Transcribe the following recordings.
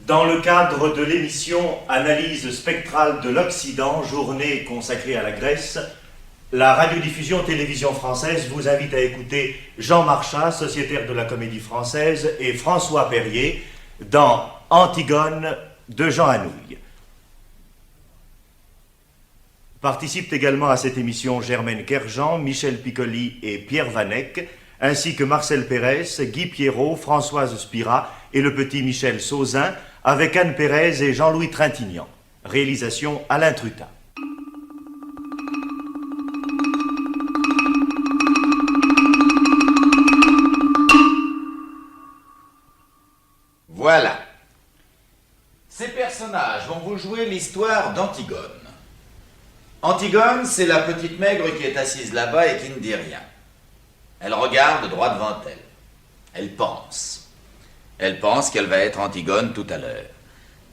Dans le cadre de l'émission Analyse spectrale de l'Occident, journée consacrée à la Grèce, la radiodiffusion télévision française vous invite à écouter Jean Marchas, sociétaire de la Comédie Française, et François Perrier dans Antigone de Jean Anouilh. Participent également à cette émission Germaine Kerjean, Michel Piccoli et Pierre Vanek, ainsi que Marcel Pérez, Guy Pierrot, Françoise Spira et le petit Michel Sauzin, avec Anne Pérez et Jean-Louis Trintignant. Réalisation Alain Trutat. Voilà. Ces personnages vont vous jouer l'histoire d'Antigone. Antigone, c'est la petite maigre qui est assise là-bas et qui ne dit rien. Elle regarde droit devant elle. Elle pense. Elle pense qu'elle va être Antigone tout à l'heure.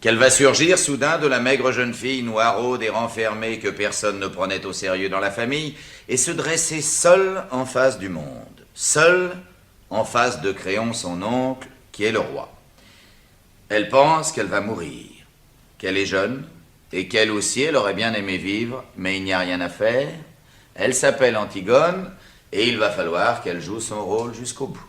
Qu'elle va surgir soudain de la maigre jeune fille noiraude et renfermée que personne ne prenait au sérieux dans la famille et se dresser seule en face du monde. Seule en face de Créon, son oncle, qui est le roi. Elle pense qu'elle va mourir, qu'elle est jeune et qu'elle aussi, elle aurait bien aimé vivre, mais il n'y a rien à faire. Elle s'appelle Antigone et il va falloir qu'elle joue son rôle jusqu'au bout.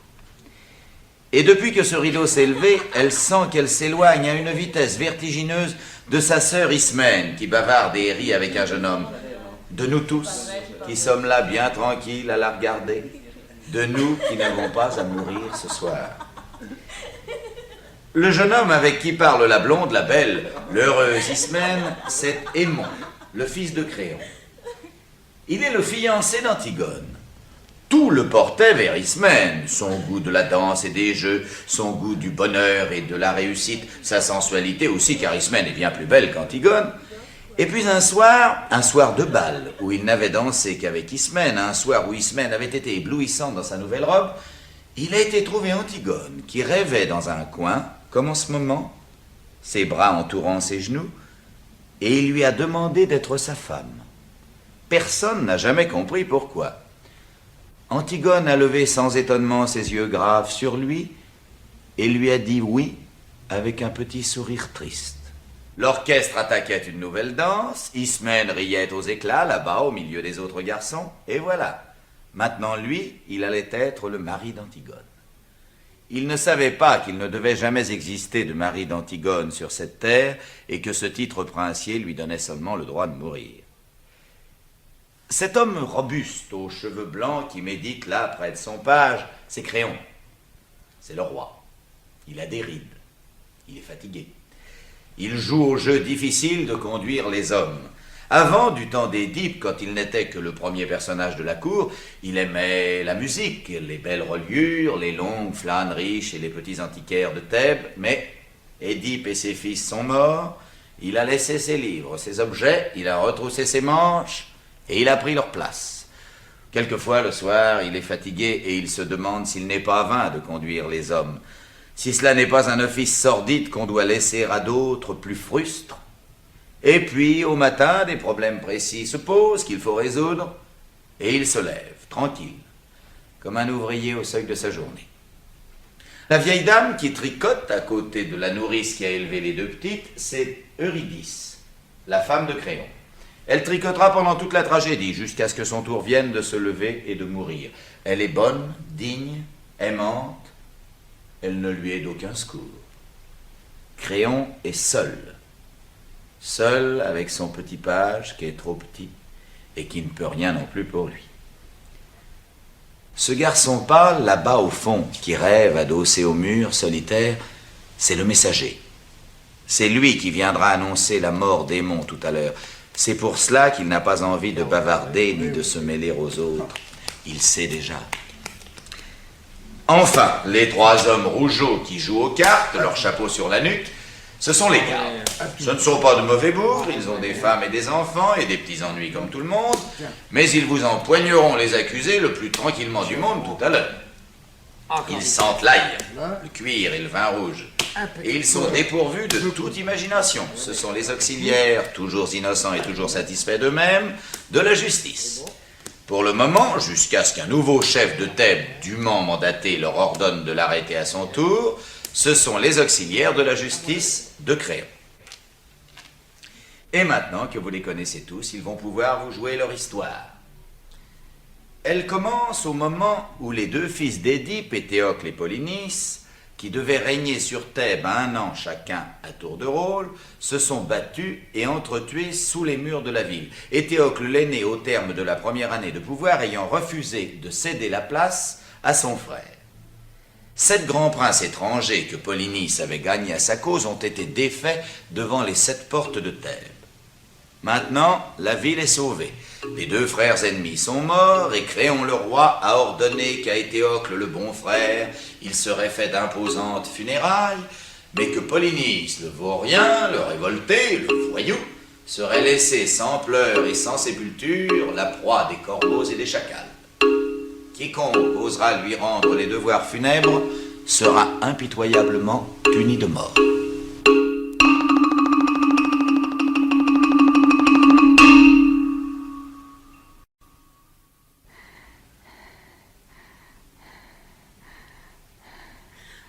Et depuis que ce rideau s'est levé, elle sent qu'elle s'éloigne à une vitesse vertigineuse de sa sœur Ismène, qui bavarde et rit avec un jeune homme. De nous tous, qui sommes là bien tranquilles à la regarder. De nous qui n'avons pas à mourir ce soir. Le jeune homme avec qui parle la blonde, la belle, l'heureuse Ismène, c'est Aimon, le fils de Créon. Il est le fiancé d'Antigone. Tout le portait vers Ismène, son goût de la danse et des jeux, son goût du bonheur et de la réussite, sa sensualité aussi, car Ismène est bien plus belle qu'Antigone. Et puis un soir de bal, où il n'avait dansé qu'avec Ismène, un soir où Ismène avait été éblouissante dans sa nouvelle robe, il a été trouvé Antigone, qui rêvait dans un coin, comme en ce moment, ses bras entourant ses genoux, et il lui a demandé d'être sa femme. Personne n'a jamais compris pourquoi. Antigone a levé sans étonnement ses yeux graves sur lui et lui a dit oui avec un petit sourire triste. L'orchestre attaquait une nouvelle danse, Ismène riait aux éclats là-bas au milieu des autres garçons, et voilà. Maintenant lui, il allait être le mari d'Antigone. Il ne savait pas qu'il ne devait jamais exister de mari d'Antigone sur cette terre et que ce titre princier lui donnait seulement le droit de mourir. Cet homme robuste, aux cheveux blancs, qui médite là, près de son page, c'est Créon. C'est le roi. Il a des rides. Il est fatigué. Il joue au jeu difficile de conduire les hommes. Avant, du temps d'Édipe, quand il n'était que le premier personnage de la cour, il aimait la musique, les belles reliures, les longues flâneries chez les petits antiquaires de Thèbes, mais Édipe et ses fils sont morts, il a laissé ses livres, ses objets, il a retroussé ses manches, et il a pris leur place. Quelquefois, le soir, il est fatigué et il se demande s'il n'est pas vain de conduire les hommes, si cela n'est pas un office sordide qu'on doit laisser à d'autres plus frustres. Et puis, au matin, des problèmes précis se posent qu'il faut résoudre, et il se lève, tranquille, comme un ouvrier au seuil de sa journée. La vieille dame qui tricote à côté de la nourrice qui a élevé les deux petites, c'est Eurydice, la femme de Créon. Elle tricotera pendant toute la tragédie, jusqu'à ce que son tour vienne de se lever et de mourir. Elle est bonne, digne, aimante. Elle ne lui est d'aucun secours. Créon est seul. Seul avec son petit page qui est trop petit et qui ne peut rien non plus pour lui. Ce garçon pâle, là-bas au fond, qui rêve adossé au mur, solitaire, c'est le messager. C'est lui qui viendra annoncer la mort d'Aimon tout à l'heure. C'est pour cela qu'il n'a pas envie de bavarder ni de se mêler aux autres. Il sait déjà. Enfin, les trois hommes rougeaux qui jouent aux cartes, leur chapeau sur la nuque, ce sont les gardes. Ce ne sont pas de mauvais bourgs, ils ont des femmes et des enfants et des petits ennuis comme tout le monde, mais ils vous empoigneront les accusés le plus tranquillement du monde tout à l'heure. Ils sentent l'ail, le cuir et le vin rouge. Et ils sont dépourvus de toute imagination. Ce sont les auxiliaires, toujours innocents et toujours satisfaits d'eux-mêmes, de la justice. Pour le moment, jusqu'à ce qu'un nouveau chef de Thèbes, dûment mandaté, leur ordonne de l'arrêter à son tour, Ce sont les auxiliaires de la justice de Créon. Et maintenant que vous les connaissez tous, ils vont pouvoir vous jouer leur histoire. Elle commence au moment où les deux fils d'Édipe, Éthéocle et Polynice, qui devaient régner sur Thèbes 1 an chacun à tour de rôle, se sont battus et entretués sous les murs de la ville. Éthéocle l'aîné, au terme de la première année de pouvoir, ayant refusé de céder la place à son frère. 7 grands princes étrangers que Polynice avait gagnés à sa cause ont été défaits devant les 7 portes de Thèbes. Maintenant, la ville est sauvée. Les 2 frères ennemis sont morts et Créon le roi a ordonné qu'à Éthéocle le bon frère, il serait fait d'imposantes funérailles, mais que Polynice, le vaurien, le révolté, le voyou, serait laissé sans pleurs et sans sépulture, la proie des corbeaux et des chacals. Quiconque osera lui rendre les devoirs funèbres sera impitoyablement puni de mort.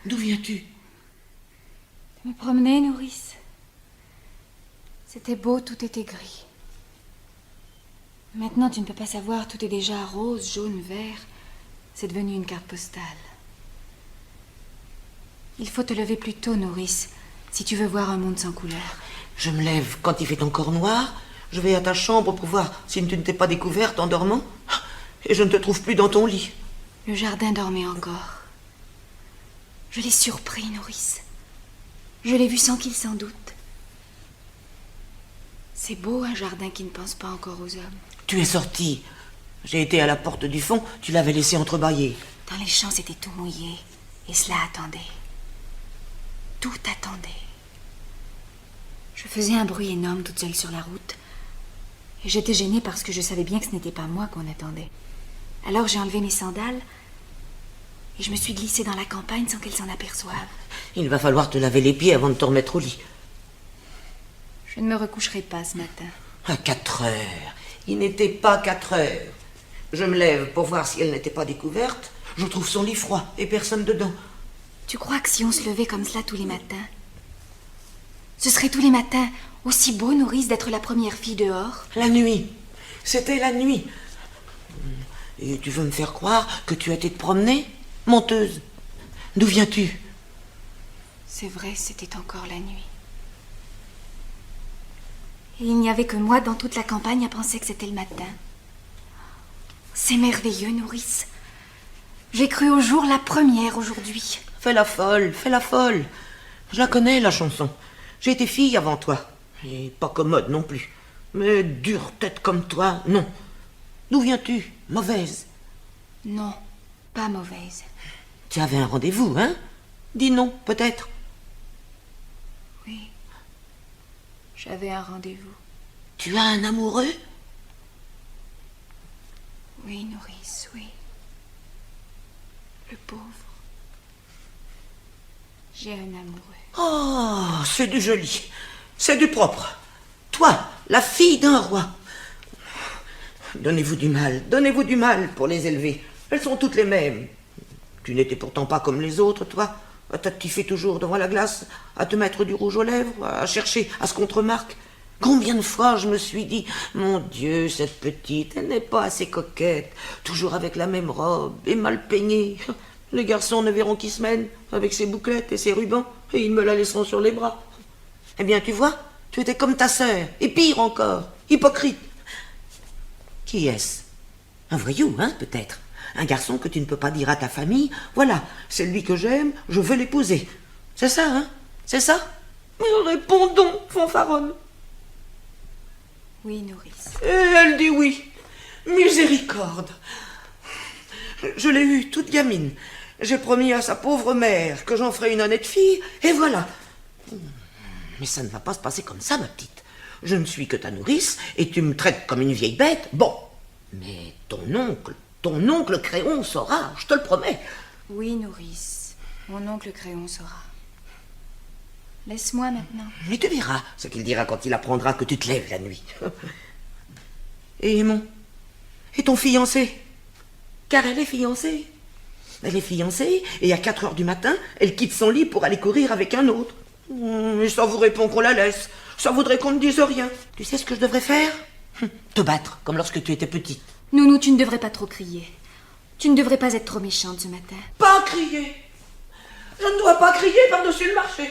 D'où viens-tu? Me promener, nourrice. C'était beau, tout était gris. Maintenant, tu ne peux pas savoir, tout est déjà rose, jaune, vert. C'est devenu une carte postale. Il faut te lever plus tôt, nourrice, si tu veux voir un monde sans couleur. Je me lève quand il fait encore noir. Je vais à ta chambre pour voir si tu ne t'es pas découverte en dormant. Et je ne te trouve plus dans ton lit. Le jardin dormait encore. Je l'ai surpris, nourrice. Je l'ai vu sans qu'il s'en doute. C'est beau, un jardin qui ne pense pas encore aux hommes. Tu es sortie. J'ai été à la porte du fond, tu l'avais laissé entrebâillée. Dans les champs, c'était tout mouillé. Et cela attendait. Tout attendait. Je faisais un bruit énorme toute seule sur la route. Et j'étais gênée parce que je savais bien que ce n'était pas moi qu'on attendait. Alors j'ai enlevé mes sandales et je me suis glissée dans la campagne sans qu'elle s'en aperçoive. Il va falloir te laver les pieds avant de te remettre au lit. Je ne me recoucherai pas ce matin. À 4 heures. Il n'était pas 4 heures. Je me lève pour voir si elle n'était pas découverte. Je trouve son lit froid et personne dedans. Tu crois que si on se levait comme cela tous les matins, ce serait tous les matins aussi beau, nourrice, d'être la première fille dehors? La nuit. C'était la nuit. Et tu veux me faire croire que tu as été te promener? Menteuse. D'où viens-tu? C'est vrai, c'était encore la nuit. Et il n'y avait que moi dans toute la campagne à penser que c'était le matin. C'est merveilleux, nourrice. J'ai cru au jour la première aujourd'hui. Fais la folle, fais la folle. Je la connais, la chanson. J'ai été fille avant toi. Et pas commode non plus. Mais dure tête comme toi, non. D'où viens-tu? Mauvaise. Non, pas mauvaise. Tu avais un rendez-vous, hein? Dis non, peut-être. Oui. J'avais un rendez-vous. Tu as un amoureux? Oui, nourrice, oui. Le pauvre. J'ai un amoureux. Oh, c'est du joli. C'est du propre. Toi, la fille d'un roi. Donnez-vous du mal pour les élever. Elles sont toutes les mêmes. Tu n'étais pourtant pas comme les autres, toi. À t'actifer toujours devant la glace, à te mettre du rouge aux lèvres, à chercher à ce qu'on te remarque. Combien de fois je me suis dit, mon Dieu, cette petite, elle n'est pas assez coquette, toujours avec la même robe et mal peignée. Les garçons ne verront qu'I semaine, avec ses bouclettes et ses rubans, et ils me la laisseront sur les bras. Eh bien, tu vois, tu étais comme ta sœur, et pire encore, hypocrite. Qui est-ce? Un voyou, hein, peut-être? Un garçon que tu ne peux pas dire à ta famille, voilà, c'est lui que j'aime, je veux l'épouser. C'est ça, hein? C'est ça? Mais réponds donc, fanfaronne. Oui, nourrice. Et elle dit oui. Miséricorde. Je l'ai eue toute gamine. J'ai promis à sa pauvre mère que j'en ferais une honnête fille, et voilà. Mais ça ne va pas se passer comme ça, ma petite. Je ne suis que ta nourrice, et tu me traites comme une vieille bête. Bon, mais ton oncle Créon saura, je te le promets. Oui, nourrice. Mon oncle Créon saura. Laisse-moi maintenant. Mais tu verras ce qu'il dira quand il apprendra que tu te lèves la nuit. Et Aimon? Et ton fiancé? Car elle est fiancée. Elle est fiancée et à 4 heures du matin, elle quitte son lit pour aller courir avec un autre. Mais ça vous répond qu'on la laisse. Ça voudrait qu'on ne dise rien. Tu sais ce que je devrais faire? Te battre, comme lorsque tu étais petite. Nounou, tu ne devrais pas trop crier. Tu ne devrais pas être trop méchante ce matin. Pas crier. Je ne dois pas crier par-dessus le marché.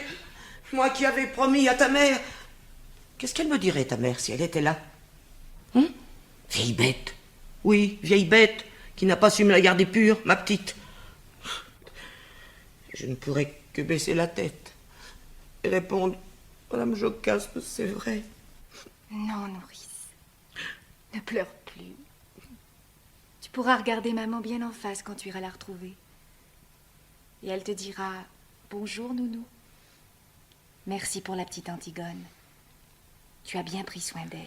Moi qui avais promis à ta mère... Qu'est-ce qu'elle me dirait, ta mère, si elle était là? Vieille bête. Oui, vieille bête, qui n'a pas su me la garder pure, ma petite. Je ne pourrais que baisser la tête et répondre: Madame Jocaste, c'est vrai. Non, nourrice. Ne pleure plus. Tu pourras regarder maman bien en face quand tu iras la retrouver. Et elle te dira: bonjour, nounou. Merci pour la petite Antigone. Tu as bien pris soin d'elle.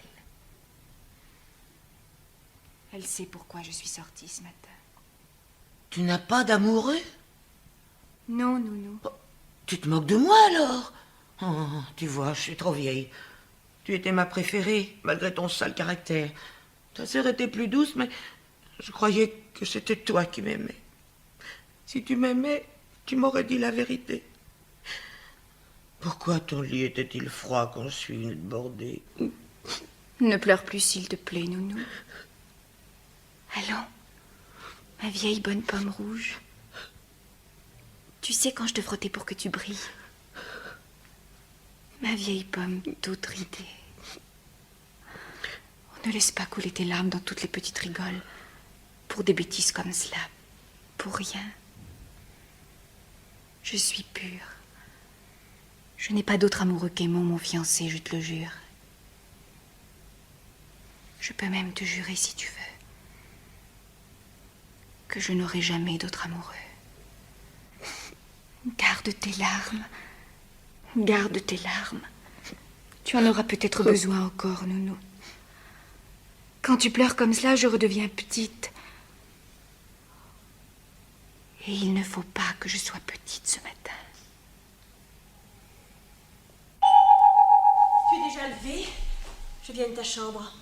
Elle sait pourquoi je suis sortie ce matin. Tu n'as pas d'amoureux? Non, nounou. Tu te moques de moi alors? Oh, tu vois, je suis trop vieille. Tu étais ma préférée, malgré ton sale caractère. Ta sœur était plus douce, mais je croyais que c'était toi qui m'aimais. Si tu m'aimais, tu m'aurais dit la vérité. Pourquoi ton lit était-il froid quand je suis venue te border? Ne pleure plus, s'il te plaît, nounou. Allons, ma vieille bonne pomme rouge. Tu sais quand je te frottais pour que tu brilles. Ma vieille pomme toute ridée. On ne laisse pas couler tes larmes dans toutes les petites rigoles. Pour des bêtises comme cela. Pour rien. Je suis pure. Je n'ai pas d'autre amoureux qu'Aimon, mon fiancé, je te le jure. Je peux même te jurer, si tu veux, que je n'aurai jamais d'autre amoureux. Garde tes larmes. Garde tes larmes. Tu en auras peut-être besoin encore, nounou. Quand tu pleures comme cela, je redeviens petite. Et il ne faut pas que je sois petite ce matin. Tu es déjà levée? Je viens de ta chambre.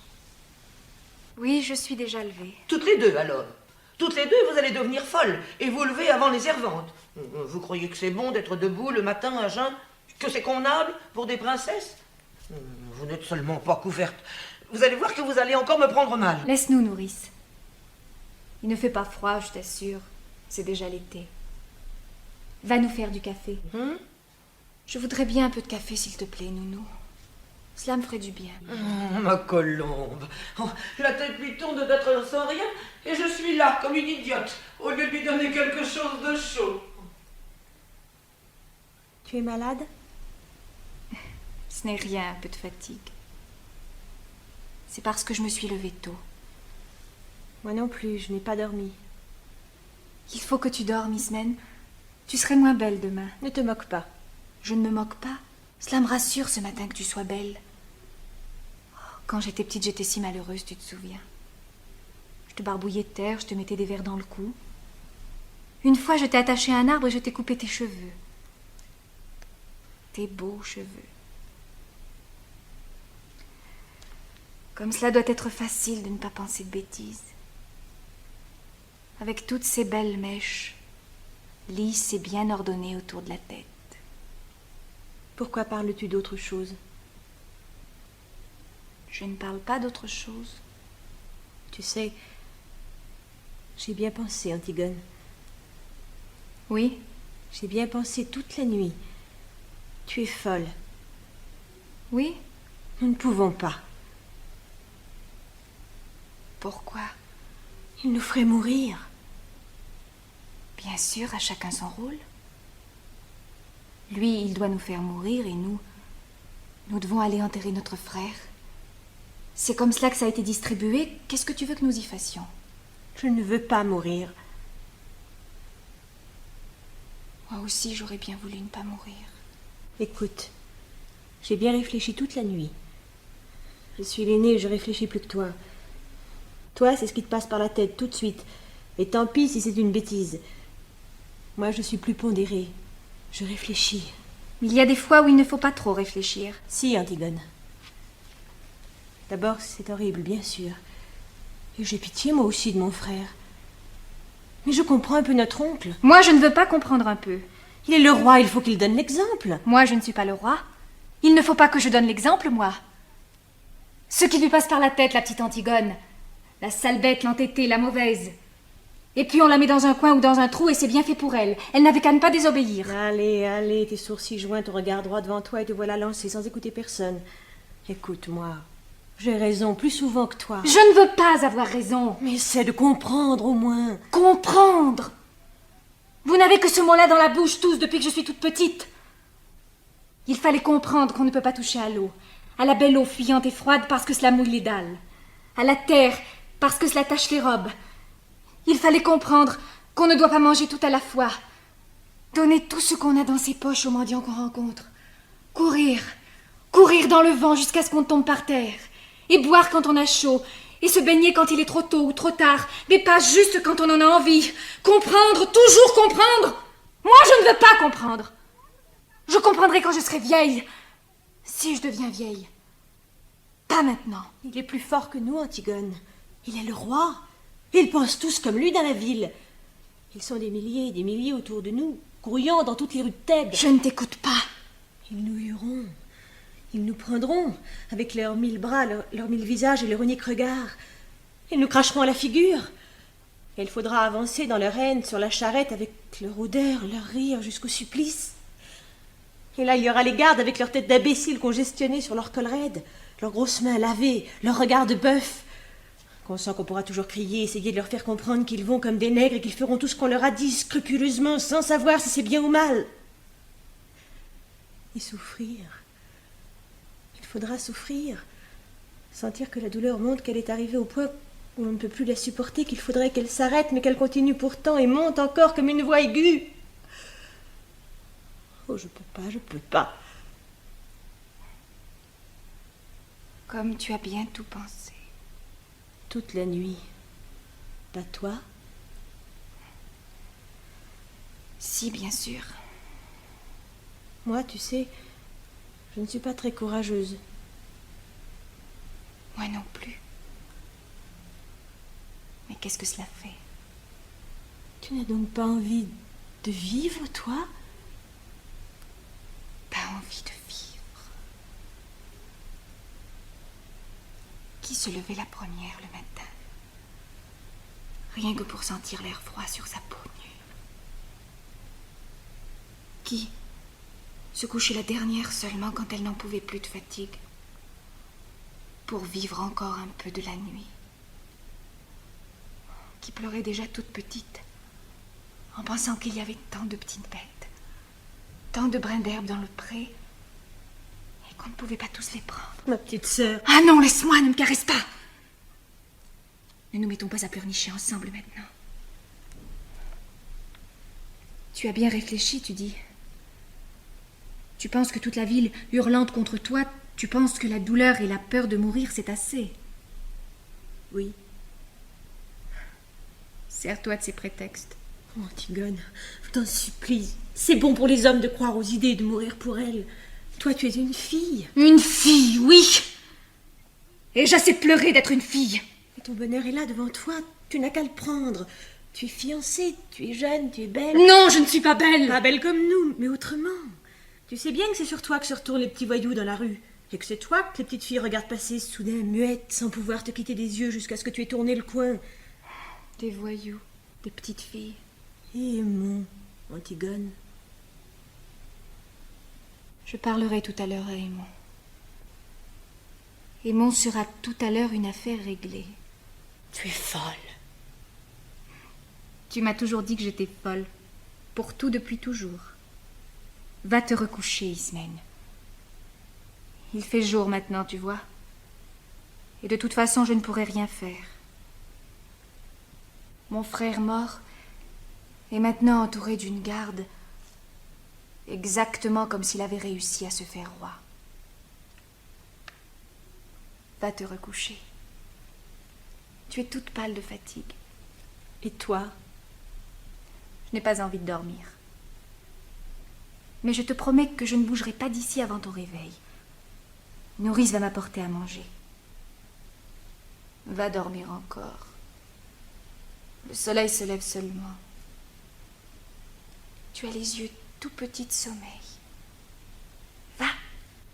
Oui, je suis déjà levée. Toutes les deux, alors. Toutes les deux, vous allez devenir folles et vous lever avant les servantes. Vous croyez que c'est bon d'être debout le matin à jeun? Que c'est convenable pour des princesses? Vous n'êtes seulement pas couverte. Vous allez voir que vous allez encore me prendre mal. Laisse-nous, nourrice. Il ne fait pas froid, je t'assure. C'est déjà l'été. Va nous faire du café. Je voudrais bien un peu de café, s'il te plaît, nounou. Cela me ferait du bien. Ma colombe. Oh, la tête lui tourne d'être sans rien et je suis là, comme une idiote, au lieu de lui donner quelque chose de chaud. Tu es malade? Ce n'est rien, un peu de fatigue. C'est parce que je me suis levée tôt. Moi non plus, je n'ai pas dormi. Il faut que tu dormes, Ismène. Tu serais moins belle demain. Ne te moque pas. Je ne me moque pas. Cela me rassure ce matin que tu sois belle. Quand j'étais petite, j'étais si malheureuse, tu te souviens. Je te barbouillais de terre, je te mettais des vers dans le cou. Une fois, je t'ai attachée à un arbre et je t'ai coupé tes cheveux. Tes beaux cheveux. Comme cela doit être facile de ne pas penser de bêtises. Avec toutes ces belles mèches, lisses et bien ordonnées autour de la tête. Pourquoi parles-tu d'autre chose? Je ne parle pas d'autre chose. Tu sais, j'ai bien pensé, Antigone. Oui, J'ai bien pensé toute la nuit. Tu es folle. oui. Nous ne pouvons pas. Pourquoi? Il nous ferait mourir. Bien sûr, à chacun son rôle. Lui, il doit nous faire mourir et nous devons aller enterrer notre frère. C'est comme cela que ça a été distribué. Qu'est-ce que tu veux que nous y fassions? Je ne veux pas mourir. Moi aussi, j'aurais bien voulu ne pas mourir. Écoute, j'ai bien réfléchi toute la nuit. Je suis l'aînée et je réfléchis plus que toi. Toi, c'est ce qui te passe par la tête tout de suite. Et tant pis si c'est une bêtise. Moi, je suis plus pondérée. Je réfléchis. Il y a des fois où il ne faut pas trop réfléchir. Si, Antigone. D'abord, c'est horrible, bien sûr. Et j'ai pitié, moi aussi, de mon frère. Mais je comprends un peu notre oncle. Moi, je ne veux pas comprendre un peu. Il est le roi, il faut qu'il donne l'exemple. Moi, je ne suis pas le roi. Il ne faut pas que je donne l'exemple, moi. Ce qui lui passe par la tête, la petite Antigone. La sale bête, l'entêtée, la mauvaise. Et puis on la met dans un coin ou dans un trou et c'est bien fait pour elle. Elle n'avait qu'à ne pas désobéir. Allez, allez, tes sourcils joints, ton regard droit devant toi et te voilà lancé sans écouter personne. Écoute-moi, j'ai raison plus souvent que toi. Je ne veux pas avoir raison. Mais essaie de comprendre au moins. Comprendre. Vous n'avez que ce mot-là dans la bouche tous depuis que je suis toute petite. Il fallait comprendre qu'on ne peut pas toucher à l'eau. À la belle eau fuyante et froide parce que cela mouille les dalles. À la terre parce que cela tache les robes. Il fallait comprendre qu'on ne doit pas manger tout à la fois. Donner tout ce qu'on a dans ses poches aux mendiants qu'on rencontre. Courir. Courir dans le vent jusqu'à ce qu'on tombe par terre. Et boire quand on a chaud. Et se baigner quand il est trop tôt ou trop tard. Mais pas juste quand on en a envie. Comprendre, toujours comprendre. Moi, je ne veux pas comprendre. Je comprendrai quand je serai vieille. Si je deviens vieille. Pas maintenant. Il est plus fort que nous, Antigone. Il est le roi. Ils pensent tous comme lui dans la ville. Ils sont des milliers et des milliers autour de nous, grouillant dans toutes les rues de Thèbes. Je ne t'écoute pas. Ils nous hueront. Ils nous prendront, avec leurs 1000 bras, leurs 1000 visages et leurs uniques regards. Ils nous cracheront à la figure. Et il faudra avancer dans leur haine sur la charrette avec leur odeur, leur rire jusqu'au supplice. Et là, il y aura les gardes avec leurs têtes d'imbéciles congestionnées sur leurs cols raides, leurs grosses mains lavées, leurs regards de bœuf. On sent qu'on pourra toujours crier, essayer de leur faire comprendre qu'ils vont comme des nègres et qu'ils feront tout ce qu'on leur a dit scrupuleusement, sans savoir si c'est bien ou mal. Et souffrir. Il faudra souffrir. Sentir que la douleur monte, qu'elle est arrivée au point où l'on ne peut plus la supporter, qu'il faudrait qu'elle s'arrête, mais qu'elle continue pourtant et monte encore comme une voix aiguë. Oh, je peux pas. Comme tu as bien tout pensé. Toute la nuit. Pas toi? Si, bien sûr. Moi, tu sais, je ne suis pas très courageuse. Moi non plus. Mais qu'est-ce que cela fait? Tu n'as donc pas envie de vivre, toi? Pas envie de vivre. Qui se levait la première le matin? Rien que pour sentir l'air froid sur sa peau nue. Qui se couchait la dernière seulement quand elle n'en pouvait plus de fatigue, pour vivre encore un peu de la nuit. Qui pleurait déjà toute petite, en pensant qu'il y avait tant de petites bêtes, tant de brins d'herbe dans le pré, et qu'on ne pouvait pas tous les prendre. Ma petite sœur. Ah non, laisse-moi, ne me caresse pas. Ne nous mettons pas à pleurnicher ensemble maintenant. Tu as bien réfléchi, tu dis. Tu penses que toute la ville hurlante contre toi, tu penses que la douleur et la peur de mourir, c'est assez. Oui. Sers-toi de ces prétextes. Oh, Antigone, je t'en supplie. C'est bon pour les hommes de croire aux idées et de mourir pour elles. Toi, tu es une fille. Une fille, oui. Et j'assais pleurer d'être une fille. Et ton bonheur est là devant toi. Tu n'as qu'à le prendre. Tu es fiancée, tu es jeune, tu es belle. Non, je ne suis pas belle. Pas belle comme nous, mais autrement. Tu sais bien que c'est sur toi que se retournent les petits voyous dans la rue. Et que c'est toi que les petites filles regardent passer soudain, muettes, sans pouvoir te quitter des yeux jusqu'à ce que tu aies tourné le coin. Des voyous, des petites filles. Et mon Antigone. Je parlerai tout à l'heure à Aimon. Aimon sera tout à l'heure une affaire réglée. Tu es folle. Tu m'as toujours dit que j'étais folle. Pour tout depuis toujours. Va te recoucher, Ismène. Il fait jour maintenant, tu vois. Et de toute façon, je ne pourrai rien faire. Mon frère mort est maintenant entouré d'une garde, exactement comme s'il avait réussi à se faire roi. Va te recoucher. Tu es toute pâle de fatigue. Et toi? Je n'ai pas envie de dormir. Mais je te promets que je ne bougerai pas d'ici avant ton réveil. Nourrice va m'apporter à manger. Va dormir encore. Le soleil se lève seulement. Tu as les yeux tout petits de sommeil. Va.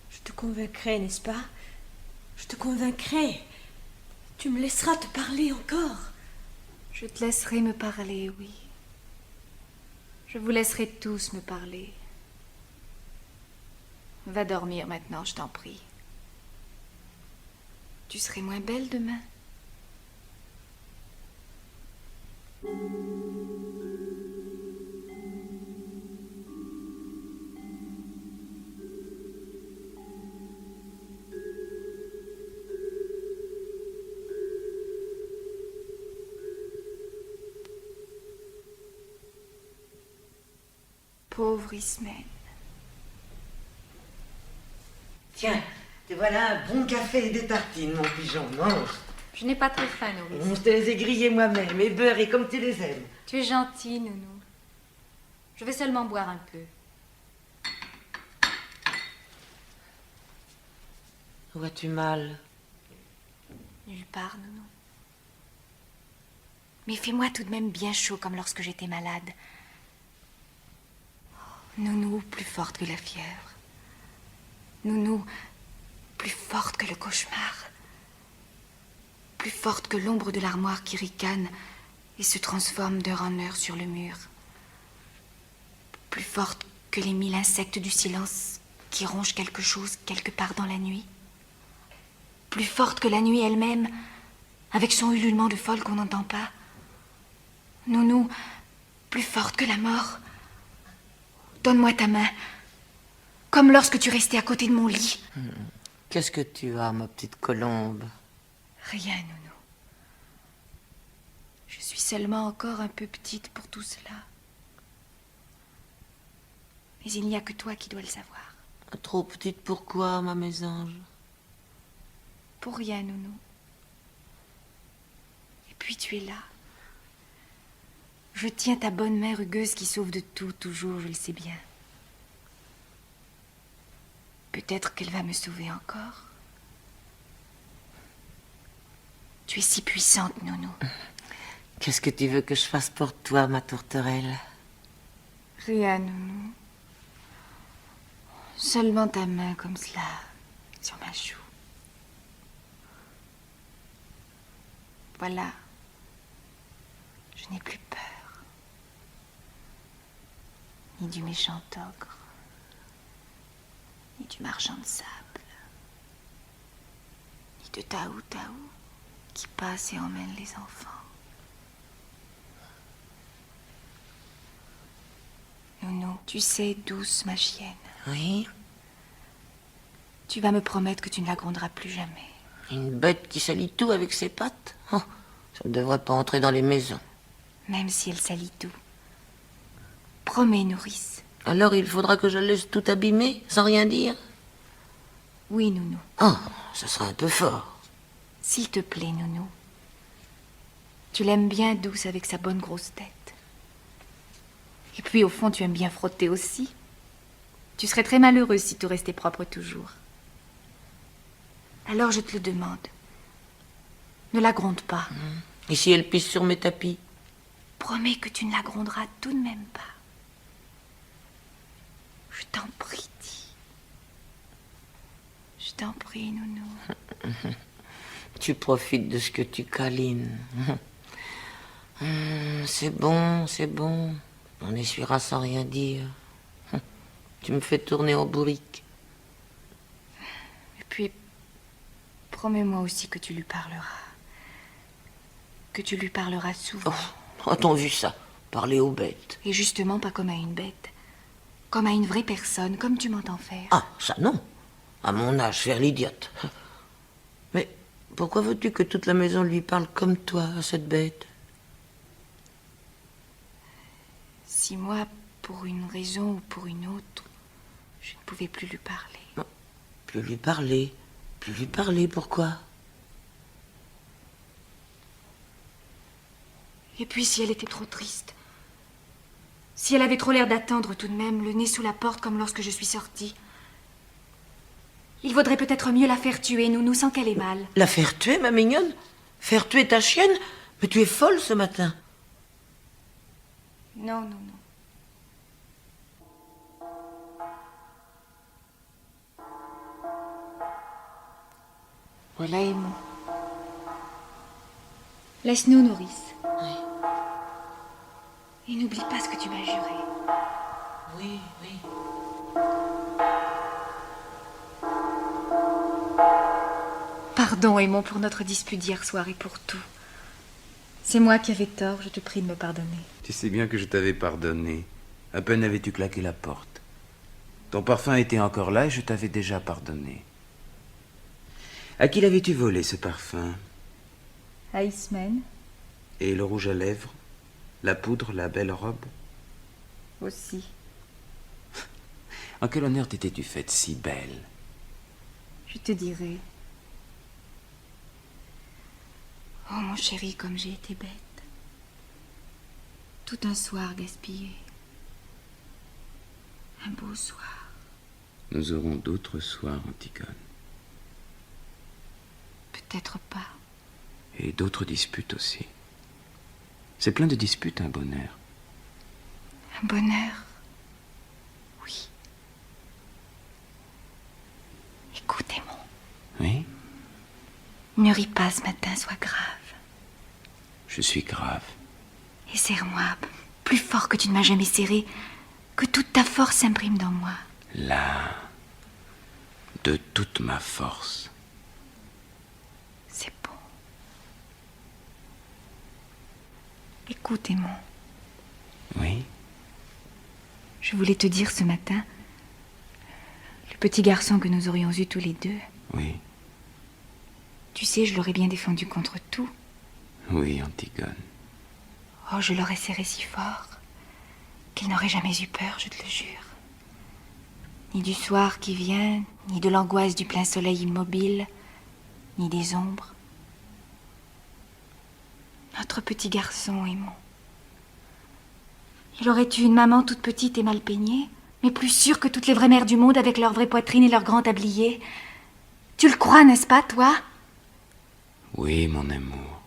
Je te convaincrai, n'est-ce pas? Je te convaincrai. Tu me laisseras te parler encore. Je te laisserai me parler, oui. Je vous laisserai tous me parler. Va dormir maintenant, je t'en prie. Tu serais moins belle demain. Pauvre Ismène. Tiens, te voilà un bon café et des tartines, mon pigeon, mange. Je n'ai pas très faim, Nourrice. Je te les ai grillés moi-même et beurrés comme tu les aimes. Tu es gentil, Nounou. Je vais seulement boire un peu. Où as-tu mal? Nulle part, Nounou. Mais fais-moi tout de même bien chaud comme lorsque j'étais malade. Nounou, plus forte que la fièvre. Nounou, plus forte que le cauchemar. Plus forte que l'ombre de l'armoire qui ricane et se transforme d'heure en heure sur le mur. Plus forte que les 1000 insectes du silence qui rongent quelque chose quelque part dans la nuit. Plus forte que la nuit elle-même, avec son ululement de folle qu'on n'entend pas. Nounou, plus forte que la mort. Donne-moi ta main, comme lorsque tu restais à côté de mon lit. Qu'est-ce que tu as, ma petite colombe? Rien, Nounou. Je suis seulement encore un peu petite pour tout cela. Mais il n'y a que toi qui dois le savoir. Trop petite pourquoi, ma mésange? Pour rien, Nounou. Et puis tu es là. Je tiens ta bonne main rugueuse qui sauve de tout, toujours, je le sais bien. Peut-être qu'elle va me sauver encore. Tu es si puissante, Nounou. Qu'est-ce que tu veux que je fasse pour toi, ma tourterelle? Rien, Nounou. Seulement ta main comme cela, sur ma joue. Voilà. Je n'ai plus peur. Ni du méchant ogre, ni du marchand de sable, ni de Taou Taou qui passe et emmène les enfants. Nounou, tu sais, douce ma chienne, Oui? tu vas me promettre que tu ne la gronderas plus jamais. Une bête qui salit tout avec ses pattes? Oh, ça ne devrait pas entrer dans les maisons. Même si elle salit tout. Promets, nourrice. Alors il faudra que je laisse tout abîmer, sans rien dire? Oui, Nounou. Oh, ce sera un peu fort. S'il te plaît, Nounou. Tu l'aimes bien douce avec sa bonne grosse tête. Et puis, au fond, tu aimes bien frotter aussi. Tu serais très malheureuse si tout restait propre toujours. Alors, je te le demande. Ne la gronde pas. Et si elle pisse sur mes tapis? Promets que tu ne la gronderas tout de même pas. Je t'en prie, dis. Je t'en prie, Nounou. Tu profites de ce que tu câlines. C'est bon, c'est bon. On essuiera sans rien dire. Tu me fais tourner en bourrique. Et puis, promets-moi aussi que tu lui parleras. Que tu lui parleras souvent. Oh, a-t-on vu ça? Parler aux bêtes. Et justement, pas comme à une bête. Comme à une vraie personne, comme tu m'entends faire. Ah, ça non. À mon âge, faire l'idiote. Mais pourquoi veux-tu que toute la maison lui parle comme toi, à cette bête? Si moi, pour une raison ou pour une autre, je ne pouvais plus lui parler. Non, plus lui parler, pourquoi? Et puis si elle était trop triste, si elle avait trop l'air d'attendre tout de même, le nez sous la porte comme lorsque je suis sortie, il vaudrait peut-être mieux la faire tuer, Nounou, sans qu'elle ait mal. La faire tuer, ma mignonne? Faire tuer ta chienne? Mais tu es folle ce matin. Non, non, non. Voilà, Aimon. Laisse-nous, Nourrice. Oui. Et n'oublie pas ce que tu m'as juré. Oui, oui. Pardon, Aimon, pour notre dispute d'hier soir et pour tout. C'est moi qui avais tort, je te prie de me pardonner. Tu sais bien que je t'avais pardonné. À peine avais-tu claqué la porte. Ton parfum était encore là et je t'avais déjà pardonné. À qui l'avais-tu volé, ce parfum? À Ismène Et le rouge à lèvres? La poudre, la belle robe? aussi. En quel honneur t'étais-tu faite si belle? Je te dirai. Oh, mon chéri, comme j'ai été bête. Tout un soir gaspillé. Un beau soir. Nous aurons d'autres soirs, Antigone. Peut-être pas. Et d'autres disputes aussi. C'est plein de disputes, un bonheur. Un bonheur. Oui. Écoute, Aimon. Oui? Ne ris pas ce matin, sois grave. Je suis grave. Et serre-moi plus fort que tu ne m'as jamais serré, que toute ta force s'imprime dans moi. Là, de toute ma force. C'est bon. Écoute, Aimon. Oui? Je voulais te dire ce matin, le petit garçon que nous aurions eu tous les deux, Oui. tu sais, je l'aurais bien défendu contre tout. Oui, Antigone. Oh, je l'aurais serré si fort qu'il n'aurait jamais eu peur, je te le jure. Ni du soir qui vient, ni de l'angoisse du plein soleil immobile, ni des ombres. Notre petit garçon, Aimon. Il aurait eu une maman toute petite et mal peignée, mais plus sûre que toutes les vraies mères du monde avec leur vraie poitrine et leur grand tablier. Tu le crois, n'est-ce pas, toi? Oui, mon amour.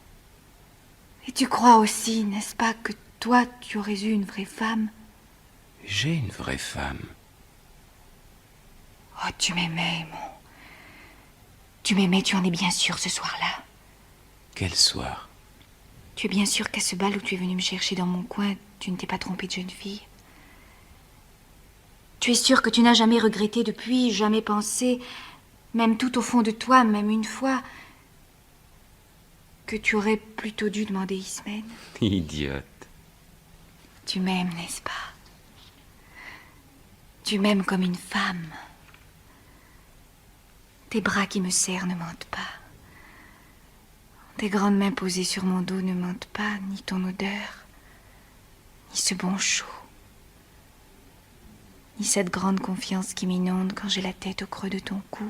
Et tu crois aussi, n'est-ce pas, que toi, tu aurais eu une vraie femme? J'ai une vraie femme. Oh, tu m'aimais, Aimon. Tu m'aimais, tu en es bien sûr ce soir-là. Quel soir? Tu es bien sûr qu'à ce bal où tu es venu me chercher dans mon coin, tu ne t'es pas trompée de jeune fille. Tu es sûr que tu n'as jamais regretté depuis, jamais pensé, même tout au fond de toi, même une fois, que tu aurais plutôt dû demander Ismène. Idiote. Tu m'aimes, n'est-ce pas? Tu m'aimes comme une femme. Tes bras qui me serrent ne mentent pas. Tes grandes mains posées sur mon dos ne mentent pas, ni ton odeur, ni ce bon chaud, ni cette grande confiance qui m'inonde quand j'ai la tête au creux de ton cou.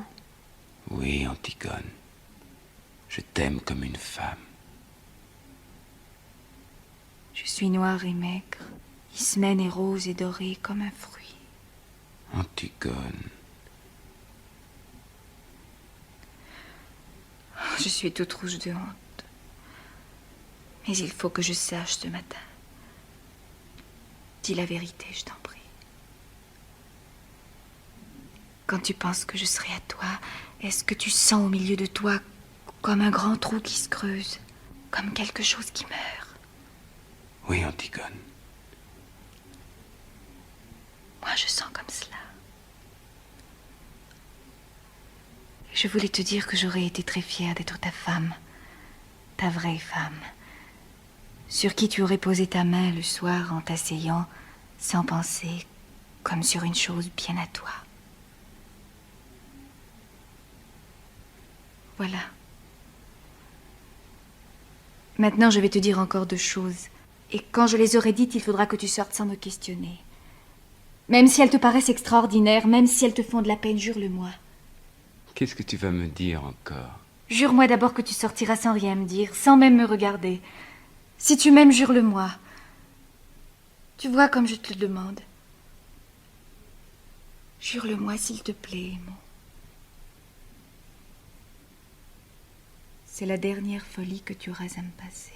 Oui, Antigone. Je t'aime comme une femme. Je suis noire et maigre, Ismène est rose et dorée comme un fruit. Antigone. Je suis toute rouge de honte. Mais il faut que je sache ce matin. Dis la vérité, je t'en prie. Quand tu penses que je serai à toi, est-ce que tu sens au milieu de toi comme un grand trou qui se creuse, comme quelque chose qui meurt? Oui, Antigone. Moi, je sens comme cela. Je voulais te dire que j'aurais été très fière d'être ta femme, ta vraie femme, sur qui tu aurais posé ta main le soir en t'asseyant, sans penser, comme sur une chose bien à toi. Voilà. Maintenant, je vais te dire encore 2 choses. Et quand je les aurai dites, il faudra que tu sortes sans me questionner. Même si elles te paraissent extraordinaires, même si elles te font de la peine, jure-le-moi. Qu'est-ce que tu vas me dire encore? Jure-moi d'abord que tu sortiras sans rien me dire, sans même me regarder. Si tu m'aimes, jure-le-moi. Tu vois comme je te le demande. Jure-le-moi, s'il te plaît, Aimon. C'est la dernière folie que tu auras à me passer.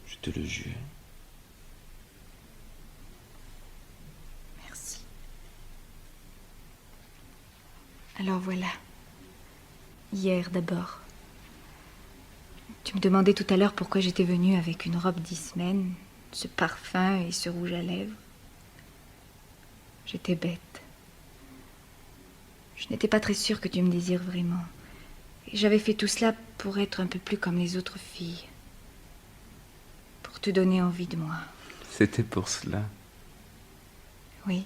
Je te le jure. Alors voilà. Hier d'abord. Tu me demandais tout à l'heure pourquoi j'étais venue avec une robe d'Ismène, ce parfum et ce rouge à lèvres. J'étais bête. Je n'étais pas très sûre que tu me désires vraiment. Et j'avais fait tout cela pour être un peu plus comme les autres filles. Pour te donner envie de moi. C'était pour cela. Oui.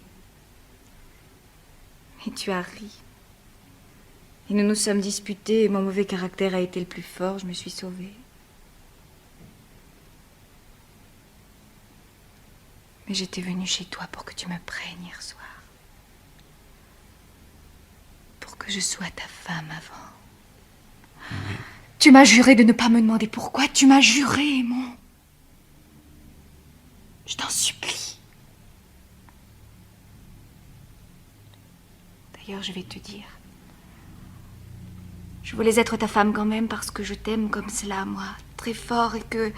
Et tu as ri. Et nous nous sommes disputés et mon mauvais caractère a été le plus fort. Je me suis sauvée. Mais j'étais venue chez toi pour que tu me prennes hier soir. Pour que je sois ta femme avant. Oui. Tu m'as juré de ne pas me demander pourquoi. Tu m'as juré, Aimon. Je t'en supplie. D'ailleurs, je vais te dire. Je voulais être ta femme quand même parce que je t'aime comme cela, moi, très fort, et que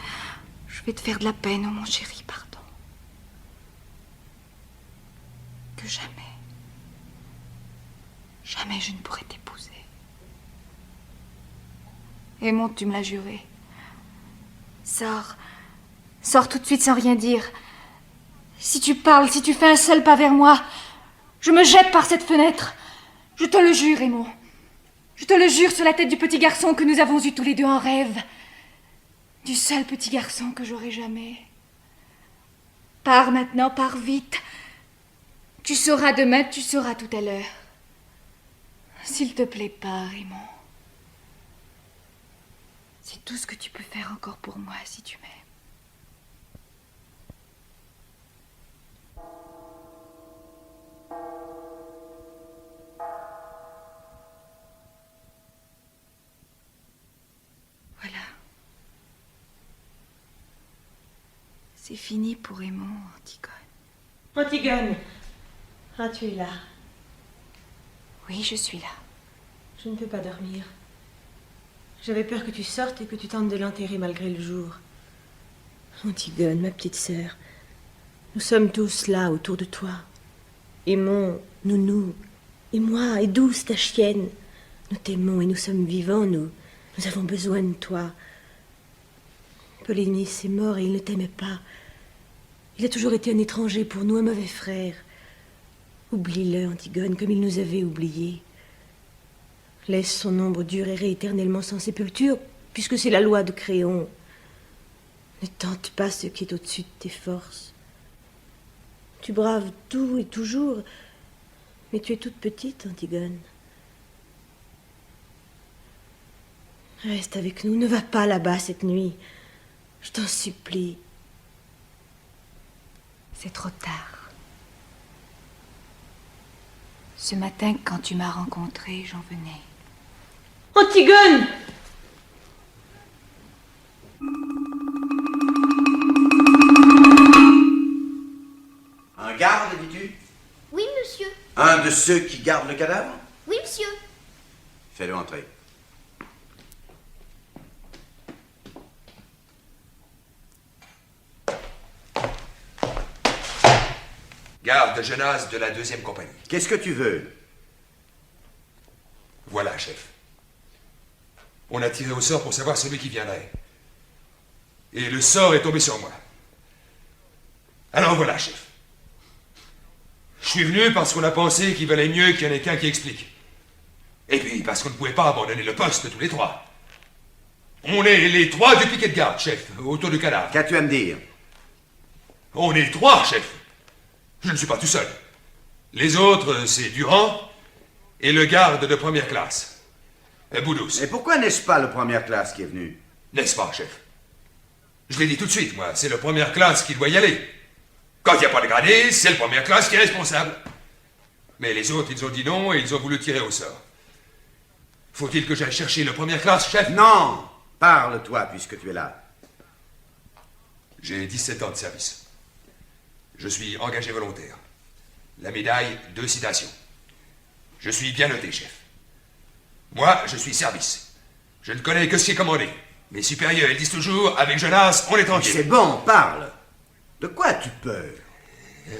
je vais te faire de la peine, oh mon chéri, pardon. Que jamais je ne pourrai t'épouser. Aimon, tu me l'as juré. Sors tout de suite sans rien dire. Si tu parles, si tu fais un seul pas vers moi, je me jette par cette fenêtre. Je te le jure, Aimon. Je te le jure sur la tête du petit garçon que nous avons eu tous les deux en rêve. Du seul petit garçon que j'aurai jamais. Pars maintenant, pars vite. Tu sauras demain, tu sauras tout à l'heure. S'il te plaît, pars, Aimon. C'est tout ce que tu peux faire encore pour moi si tu m'aimes. Voilà. C'est fini pour Aimon, Antigone. Antigone. Ah, tu es là. Oui, je suis là. Je ne peux pas dormir. J'avais peur que tu sortes et que tu tentes de l'enterrer malgré le jour. Antigone, ma petite sœur, nous sommes tous là autour de toi. Aimons, Nounou, et moi, et Douce, ta chienne. Nous t'aimons et nous sommes vivants, nous avons besoin de toi. Polynice est mort et il ne t'aimait pas. Il a toujours été un étranger pour nous, un mauvais frère. Oublie-le, Antigone, comme il nous avait oubliés. Laisse son ombre durer éternellement sans sépulture, puisque c'est la loi de Créon. Ne tente pas ce qui est au-dessus de tes forces. Tu braves tout et toujours, mais tu es toute petite, Antigone. Reste avec nous, ne va pas là-bas cette nuit. Je t'en supplie. C'est trop tard. Ce matin, quand tu m'as rencontrée, j'en venais. Antigone! Un garde, dis-tu? Oui, monsieur. Un de ceux qui gardent le cadavre? Oui, monsieur. Fais-le entrer. Garde Genasse de la 2e compagnie. Qu'est-ce que tu veux? Voilà, chef. On a tiré au sort pour savoir celui qui viendrait. Et le sort est tombé sur moi. Alors voilà, chef. Je suis venu parce qu'on a pensé qu'il valait mieux qu'il y en ait qu'un qui explique. Et puis parce qu'on ne pouvait pas abandonner le poste tous les trois. On est les trois du piquet de garde, chef, autour du cadavre. Qu'as-tu à me dire? On est 3, chef. Je ne suis pas tout seul. Les autres, c'est Durand et le garde de première classe, Boudous. Et pourquoi n'est-ce pas le première classe qui est venu? N'est-ce pas, chef? Je l'ai dit tout de suite, moi, c'est le première classe qui doit y aller. Quand il n'y a pas de gradé, c'est le première classe qui est responsable. Mais les autres, ils ont dit non et ils ont voulu tirer au sort. Faut-il que j'aille chercher le première classe, chef? Non! Parle-toi, puisque tu es là. J'ai 17 ans de service. Je suis engagé volontaire. La médaille, 2 citations. Je suis bien noté, chef. Moi, je suis service. Je ne connais que ce qui est commandé. Mes supérieurs, ils disent toujours, avec Genasse, on est tranquille. C'est bon, parle. De quoi as-tu peur?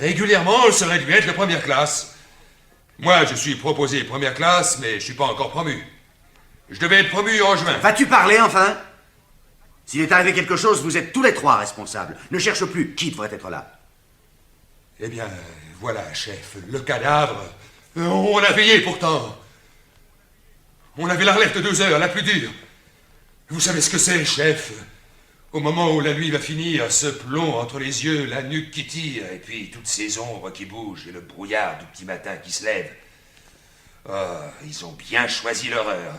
Régulièrement, on serait dû être la première classe. Moi, je suis proposé première classe, mais je suis pas encore promu. Je devais être promu en juin. Vas-tu parler, enfin? S'il est arrivé quelque chose, vous êtes tous les trois responsables. Ne cherche plus qui devrait être là. Eh bien, voilà, chef, le cadavre. On a veillé pourtant. On avait l'alerte de 2 heures, la plus dure. Vous savez ce que c'est, chef? Au moment où la nuit va finir, ce plomb entre les yeux, la nuque qui tire, et puis toutes ces ombres qui bougent, et le brouillard du petit matin qui se lève. Oh, ils ont bien choisi leur heure.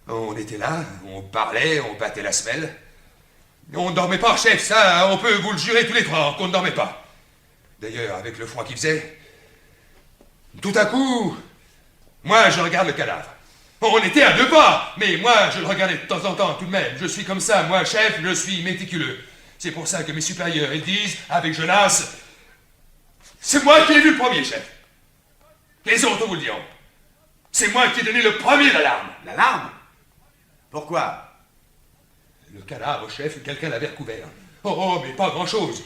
On était là, on parlait, on battait la semelle. On ne dormait pas, chef, ça, on peut vous le jurer tous les trois, qu'on ne dormait pas. D'ailleurs, avec le froid qu'il faisait, tout à coup, moi, je regarde le cadavre. On était à 2 pas, mais moi, je le regardais de temps en temps, tout de même. Je suis comme ça, moi, chef, je suis méticuleux. C'est pour ça que mes supérieurs, ils disent, avec Jonas, c'est moi qui l'ai vu le premier, chef. Les autres vous le diront. C'est moi qui ai donné le premier l'alarme. L'alarme? Pourquoi? Le cadavre, chef, quelqu'un l'avait recouvert. Oh, mais pas grand-chose.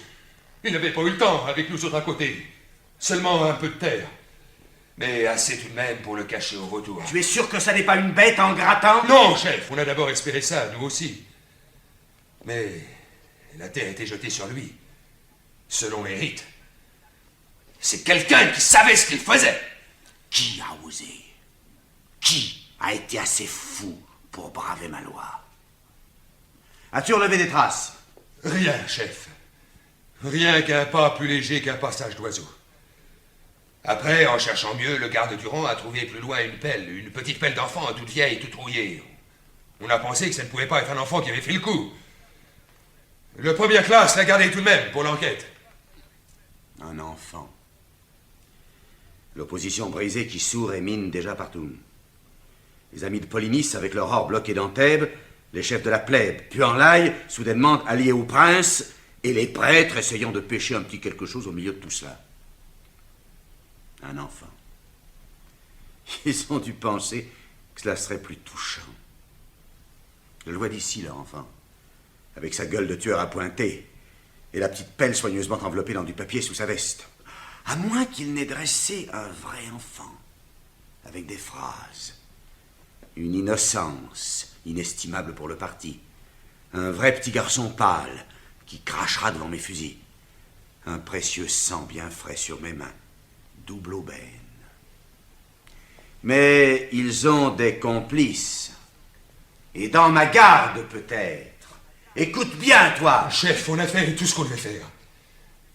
Il n'avait pas eu le temps, avec nous autres à côté. Seulement un peu de terre. Mais assez tout de même pour le cacher au retour. Tu es sûr que ça n'est pas une bête en grattant? Non, chef, on a d'abord espéré ça, nous aussi. Mais la terre était jetée sur lui, selon les rites. C'est quelqu'un qui savait ce qu'il faisait. Qui a osé? Qui a été assez fou pour braver ma loi? As-tu relevé des traces? Rien, chef. Rien qu'un pas plus léger qu'un passage d'oiseau. Après, en cherchant mieux, le garde du rang a trouvé plus loin une pelle, une petite pelle d'enfant, toute vieille, toute rouillée. On a pensé que ça ne pouvait pas être un enfant qui avait fait le coup. Le première classe l'a gardé tout de même pour l'enquête. Un enfant. L'opposition brisée qui sourd et mine déjà partout. Les amis de Polynice avec leur or bloqué dans Thèbes, les chefs de la plèbe, puis en laille, soudainement alliés au prince, et les prêtres essayant de pêcher un petit quelque chose au milieu de tout cela. Un enfant. Ils ont dû penser que cela serait plus touchant. Je le vois d'ici, leur enfant, avec sa gueule de tueur appointée, et la petite pelle soigneusement enveloppée dans du papier sous sa veste. À moins qu'il n'ait dressé un vrai enfant, avec des phrases, une innocence inestimable pour le parti, un vrai petit garçon pâle qui crachera devant mes fusils, un précieux sang bien frais sur mes mains, double aubaine. Mais ils ont des complices, et dans ma garde peut-être. Écoute bien, toi. Chef, on a fait tout ce qu'on devait faire.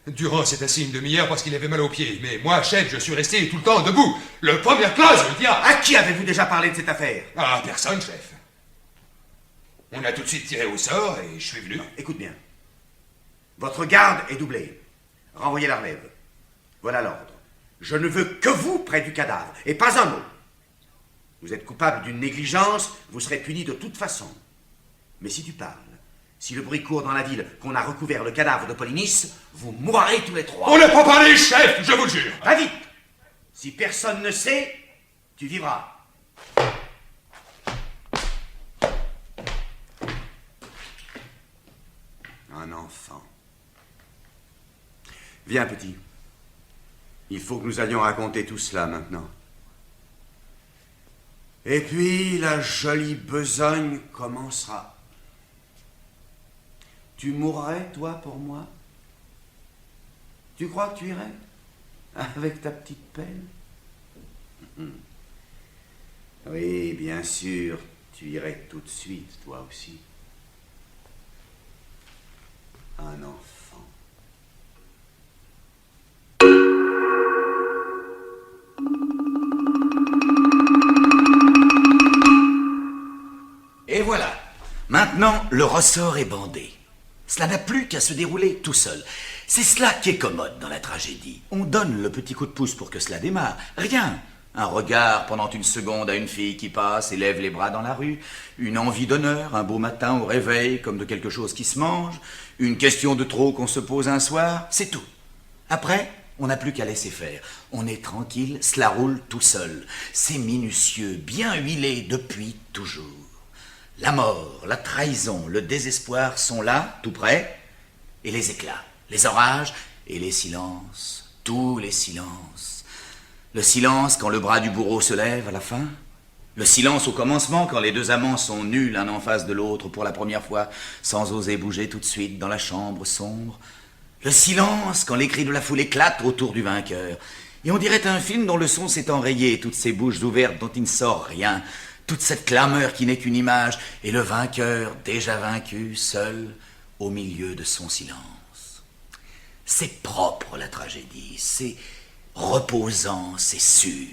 Durand s'est assis une demi-heure parce qu'il avait mal aux pieds. Mais moi, chef, je suis resté tout le temps debout. Le première classe, le diable. À qui avez-vous déjà parlé de cette affaire? Ah, personne, chef. On a tout de suite tiré au sort et je suis venu. Non, écoute bien. Votre garde est doublée. Renvoyez la relève. Voilà l'ordre. Je ne veux que vous près du cadavre, et pas un mot. Vous êtes coupable d'une négligence, vous serez puni de toute façon. Mais si tu parles, si le bruit court dans la ville qu'on a recouvert le cadavre de Polynice, vous mourrez tous les trois. On n'a pas parlé, chef, je vous le jure. Va vite. Si personne ne sait, tu vivras. Un enfant. Viens, petit. Il faut que nous allions raconter tout cela maintenant. Et puis, la jolie besogne commencera. Tu mourrais, toi, pour moi? Tu crois que tu irais? Avec ta petite pelle? Oui, bien sûr, tu irais tout de suite, toi aussi. Un enfant. Et voilà. Maintenant, le ressort est bandé. Cela n'a plus qu'à se dérouler tout seul. C'est cela qui est commode dans la tragédie. On donne le petit coup de pouce pour que cela démarre. Rien. Un regard pendant une seconde à une fille qui passe et lève les bras dans la rue. Une envie d'honneur, un beau matin au réveil, comme de quelque chose qui se mange. Une question de trop qu'on se pose un soir. C'est tout. Après, on n'a plus qu'à laisser faire. On est tranquille, cela roule tout seul. C'est minutieux, bien huilé depuis toujours. La mort, la trahison, le désespoir sont là, tout près, et les éclats, les orages et les silences, tous les silences. Le silence quand le bras du bourreau se lève à la fin. Le silence au commencement quand les deux amants sont nus l'un en face de l'autre pour la première fois, sans oser bouger tout de suite dans la chambre sombre. Le silence quand les cris de la foule éclatent autour du vainqueur. Et on dirait un film dont le son s'est enrayé, toutes ces bouches ouvertes dont il ne sort rien, toute cette clameur qui n'est qu'une image, et le vainqueur, déjà vaincu, seul, au milieu de son silence. C'est propre la tragédie, c'est reposant, c'est sûr.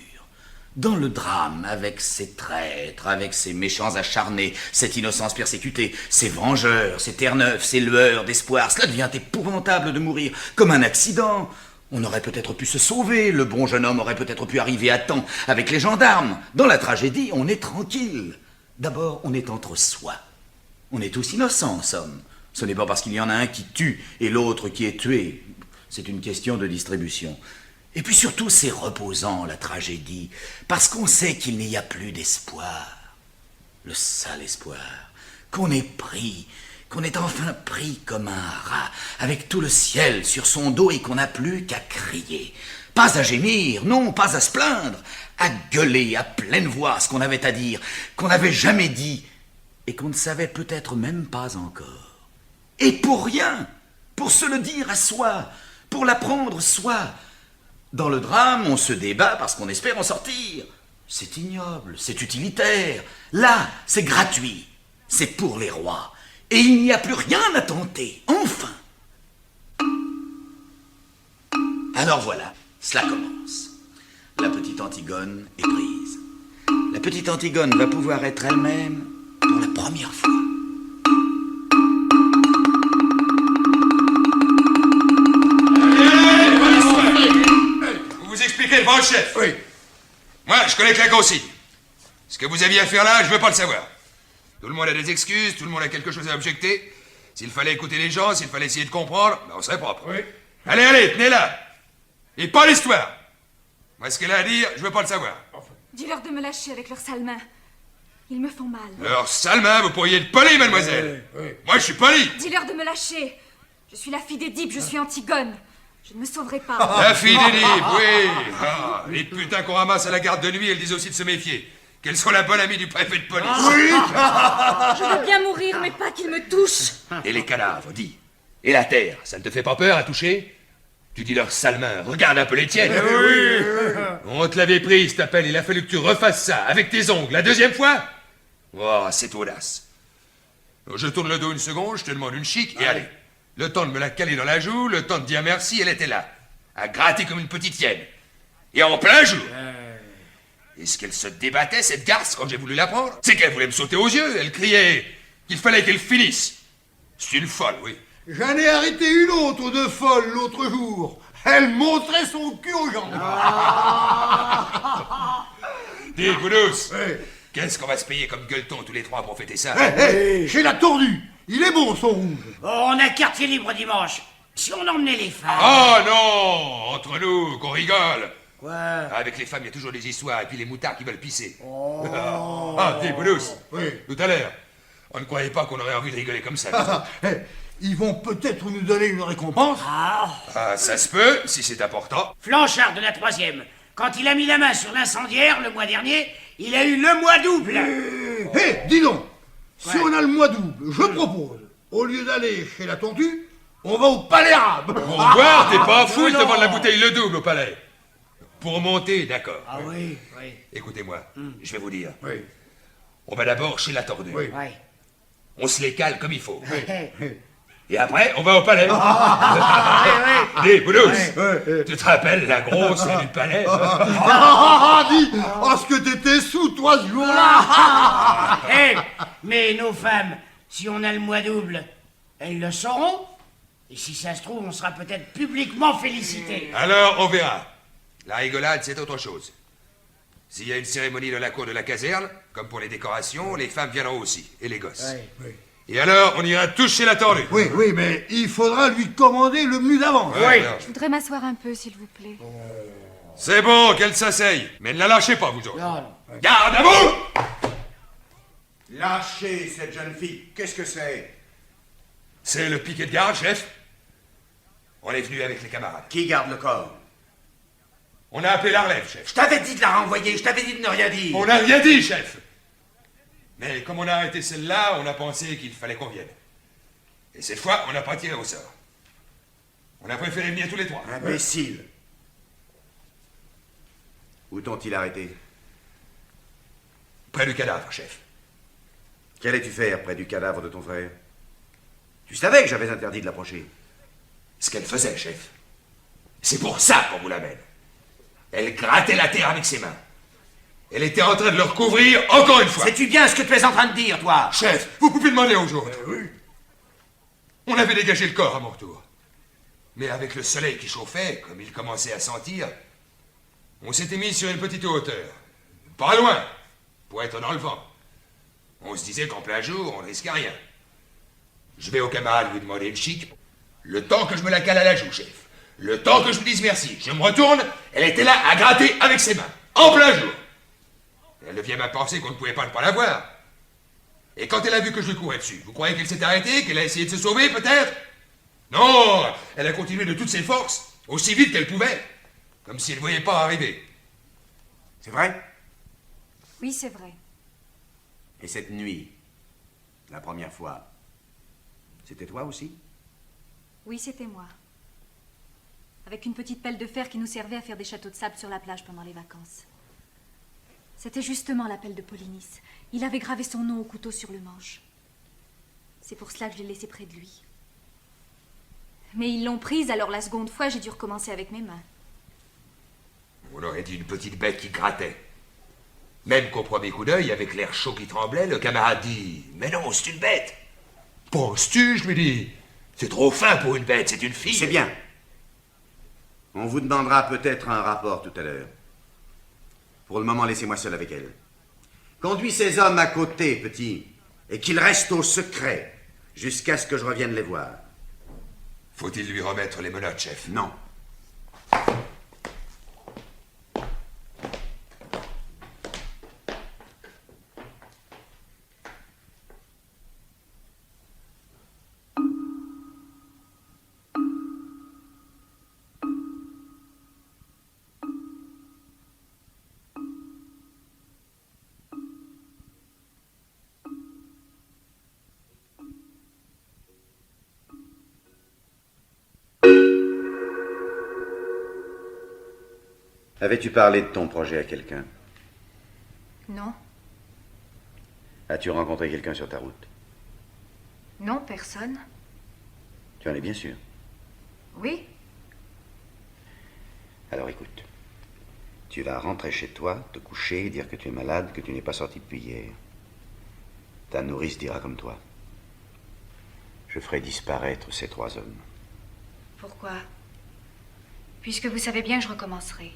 Dans le drame, avec ses traîtres, avec ses méchants acharnés, cette innocence persécutée, ces vengeurs, ces terre-neuves, ces lueurs d'espoir, cela devient épouvantable de mourir, comme un accident. On aurait peut-être pu se sauver, le bon jeune homme aurait peut-être pu arriver à temps avec les gendarmes. Dans la tragédie, on est tranquille. D'abord, on est entre soi. On est tous innocents, en somme. Ce n'est pas parce qu'il y en a un qui tue et l'autre qui est tué. C'est une question de distribution. Et puis surtout, c'est reposant, la tragédie, parce qu'on sait qu'il n'y a plus d'espoir. Le sale espoir. Qu'on est pris, qu'on est enfin pris comme un rat, avec tout le ciel sur son dos et qu'on n'a plus qu'à crier. Pas à gémir, non, pas à se plaindre, à gueuler à pleine voix ce qu'on avait à dire, qu'on n'avait jamais dit, et qu'on ne savait peut-être même pas encore. Et pour rien, pour se le dire à soi, pour l'apprendre soi. Dans le drame, on se débat parce qu'on espère en sortir. C'est ignoble, c'est utilitaire. Là, c'est gratuit. C'est pour les rois. Et il n'y a plus rien à tenter. Enfin. Alors voilà, cela commence. La petite Antigone est prise. La petite Antigone va pouvoir être elle-même pour la première fois. Vous expliquez devant le chef. Oui. Moi, je connais que la consigne. Ce que vous aviez à faire là, je veux pas le savoir. Tout le monde a des excuses, tout le monde a quelque chose à objecter. S'il fallait écouter les gens, s'il fallait essayer de comprendre, ben on serait propre. Oui. Allez, allez, tenez là. Et pas l'histoire. Moi, ce qu'elle a à dire, je veux pas le savoir. Dis-leur de me lâcher avec leurs sales mains. Ils me font mal. Alors, sale main, vous pourriez être poli, mademoiselle. Oui. Moi, je suis poli. Dis-leur de me lâcher. Je suis la fille d'Édipe, je suis Antigone. Je ne me sauverai pas. La fille d'Édipe, oui. Ah, les putains qu'on ramasse à la garde de nuit, elles disent aussi de se méfier. Qu'elles sont la bonne amie du préfet de police. Je veux bien mourir, mais pas qu'ils me touchent. Et les cadavres, dis. Et la terre, ça ne te fait pas peur à toucher? Tu dis leur sale main, regarde un peu les tiennes. On te l'avait prise, t'appelle, il a fallu que tu refasses ça, avec tes ongles, la deuxième fois? Oh, c'est audace. Je tourne le dos une seconde, je te demande une chic, et allez. Le temps de me la caler dans la joue, le temps de dire merci, elle était là. À gratter comme une petite hyène. Et en plein jour. Est-ce qu'elle se débattait, cette garce, quand j'ai voulu la prendre? C'est qu'elle voulait me sauter aux yeux, elle criait qu'il fallait qu'elle finisse. C'est une folle, oui. J'en ai arrêté une autre de folle l'autre jour. Elle montrait son cul aux gens. Dis, Goudous, Oui. qu'est-ce qu'on va se payer comme gueuleton tous les trois pour fêter ça? J'ai la tordue. Il est bon, son rouge. Oh, on a quartier libre dimanche. Si on emmenait les femmes... Oh non! Entre nous, qu'on rigole! Quoi? Avec les femmes, il y a toujours des histoires, et puis les moutards qui veulent pisser. Ah, dis, Goudous, Oui. tout à l'heure, on ne croyait pas qu'on aurait envie de rigoler comme ça. Ils vont peut-être nous donner une récompense. Ah, ça se peut, si c'est important. Flanchard de la 3e. Quand il a mis la main sur l'incendiaire le mois dernier, il a eu le mois double. Dis donc, si on a le mois double, je propose, au lieu d'aller chez la tortue, on va au palais arabe. Pour boire, t'es pas fou, il te vend la bouteille le double au palais. Pour monter, d'accord. Ah oui, oui. Écoutez-moi, je vais vous dire. Oui. On va d'abord chez la tordue. Oui. Ouais. On se les cale comme il faut. Et après, on va au palais. Dis, Goudous, tu te rappelles la grosse du palais? Dis, ce que t'étais sous toi ce jour-là. Mais nos femmes, si on a le mois double, elles le sauront. Et si ça se trouve, on sera peut-être publiquement félicités. Alors, on verra. La rigolade, c'est autre chose. S'il y a une cérémonie dans la cour de la caserne, comme pour les décorations, les femmes viendront aussi, et les gosses. Oui. Et alors, on ira tous chez la tordue. Oui, mais il faudra lui commander le menu d'avance. Oui. Je voudrais m'asseoir un peu, s'il vous plaît. C'est bon, qu'elle s'asseye. Mais ne la lâchez pas, vous autres. Non. Garde à vous! Lâchez cette jeune fille. Qu'est-ce que c'est? C'est le piquet de garde, chef. On est venu avec les camarades. Qui garde le corps? On a appelé la relève, chef. Je t'avais dit de la renvoyer, je t'avais dit de ne rien dire. On n'a rien dit, chef. Mais comme on a arrêté celle-là, on a pensé qu'il fallait qu'on vienne. Et cette fois, on n'a pas tiré au sort. On a préféré venir tous les trois. Imbécile. Où t'ont-ils arrêté? Près du cadavre, chef. Qu'allais-tu faire près du cadavre de ton frère? Tu savais que j'avais interdit de l'approcher. Ce qu'elle faisait, chef. C'est pour ça qu'on vous l'amène. Elle grattait la terre avec ses mains. Elle était en train de le recouvrir encore une fois. Sais-tu bien ce que tu es en train de dire, toi? Chef, vous pouvez demander aux autres. Oui. On avait dégagé le corps à mon retour. Mais avec le soleil qui chauffait, comme il commençait à sentir, on s'était mis sur une petite hauteur. Pas loin, pour être dans le vent. On se disait qu'en plein jour, on ne risquait rien. Je vais au camarade lui demander une chic. Le temps que je me la cale à la joue, chef. Le temps que je me dise merci. Je me retourne, elle était là à gratter avec ses mains. En plein jour. Elle devient même penser qu'on ne pouvait pas ne pas la voir. Et quand elle a vu que je lui courais dessus, vous croyez qu'elle s'est arrêtée, qu'elle a essayé de se sauver, peut-être? Non, elle a continué de toutes ses forces, aussi vite qu'elle pouvait, comme si elle ne voyait pas arriver. C'est vrai? Oui, c'est vrai. Et cette nuit, la première fois, c'était toi aussi? Oui, c'était moi. Avec une petite pelle de fer qui nous servait à faire des châteaux de sable sur la plage pendant les vacances. C'était justement la pelle de Polynice. Il avait gravé son nom au couteau sur le manche. C'est pour cela que je l'ai laissé près de lui. Mais ils l'ont prise, alors la seconde fois, j'ai dû recommencer avec mes mains. On aurait dit une petite bête qui grattait. Même qu'au premier coup d'œil, avec l'air chaud qui tremblait, le camarade dit « Mais non, c'est une bête !»« Penses-tu » je lui dis. « C'est trop fin pour une bête, c'est une fille. » C'est bien. On vous demandera peut-être un rapport tout à l'heure. Pour le moment, laissez-moi seul avec elle. Conduis ces hommes à côté, petit, et qu'ils restent au secret jusqu'à ce que je revienne les voir. Faut-il lui remettre les menottes, chef? Non. Avais-tu parlé de ton projet à quelqu'un? Non, As-tu rencontré quelqu'un sur ta route? non, personne. Tu en es bien sûr? Oui, Alors écoute. Tu vas rentrer chez toi, te coucher, dire que tu es malade, que tu n'es pas sorti depuis hier. Ta nourrice dira comme toi. Je ferai disparaître ces 3 hommes. pourquoi? Puisque vous savez bien que je recommencerai.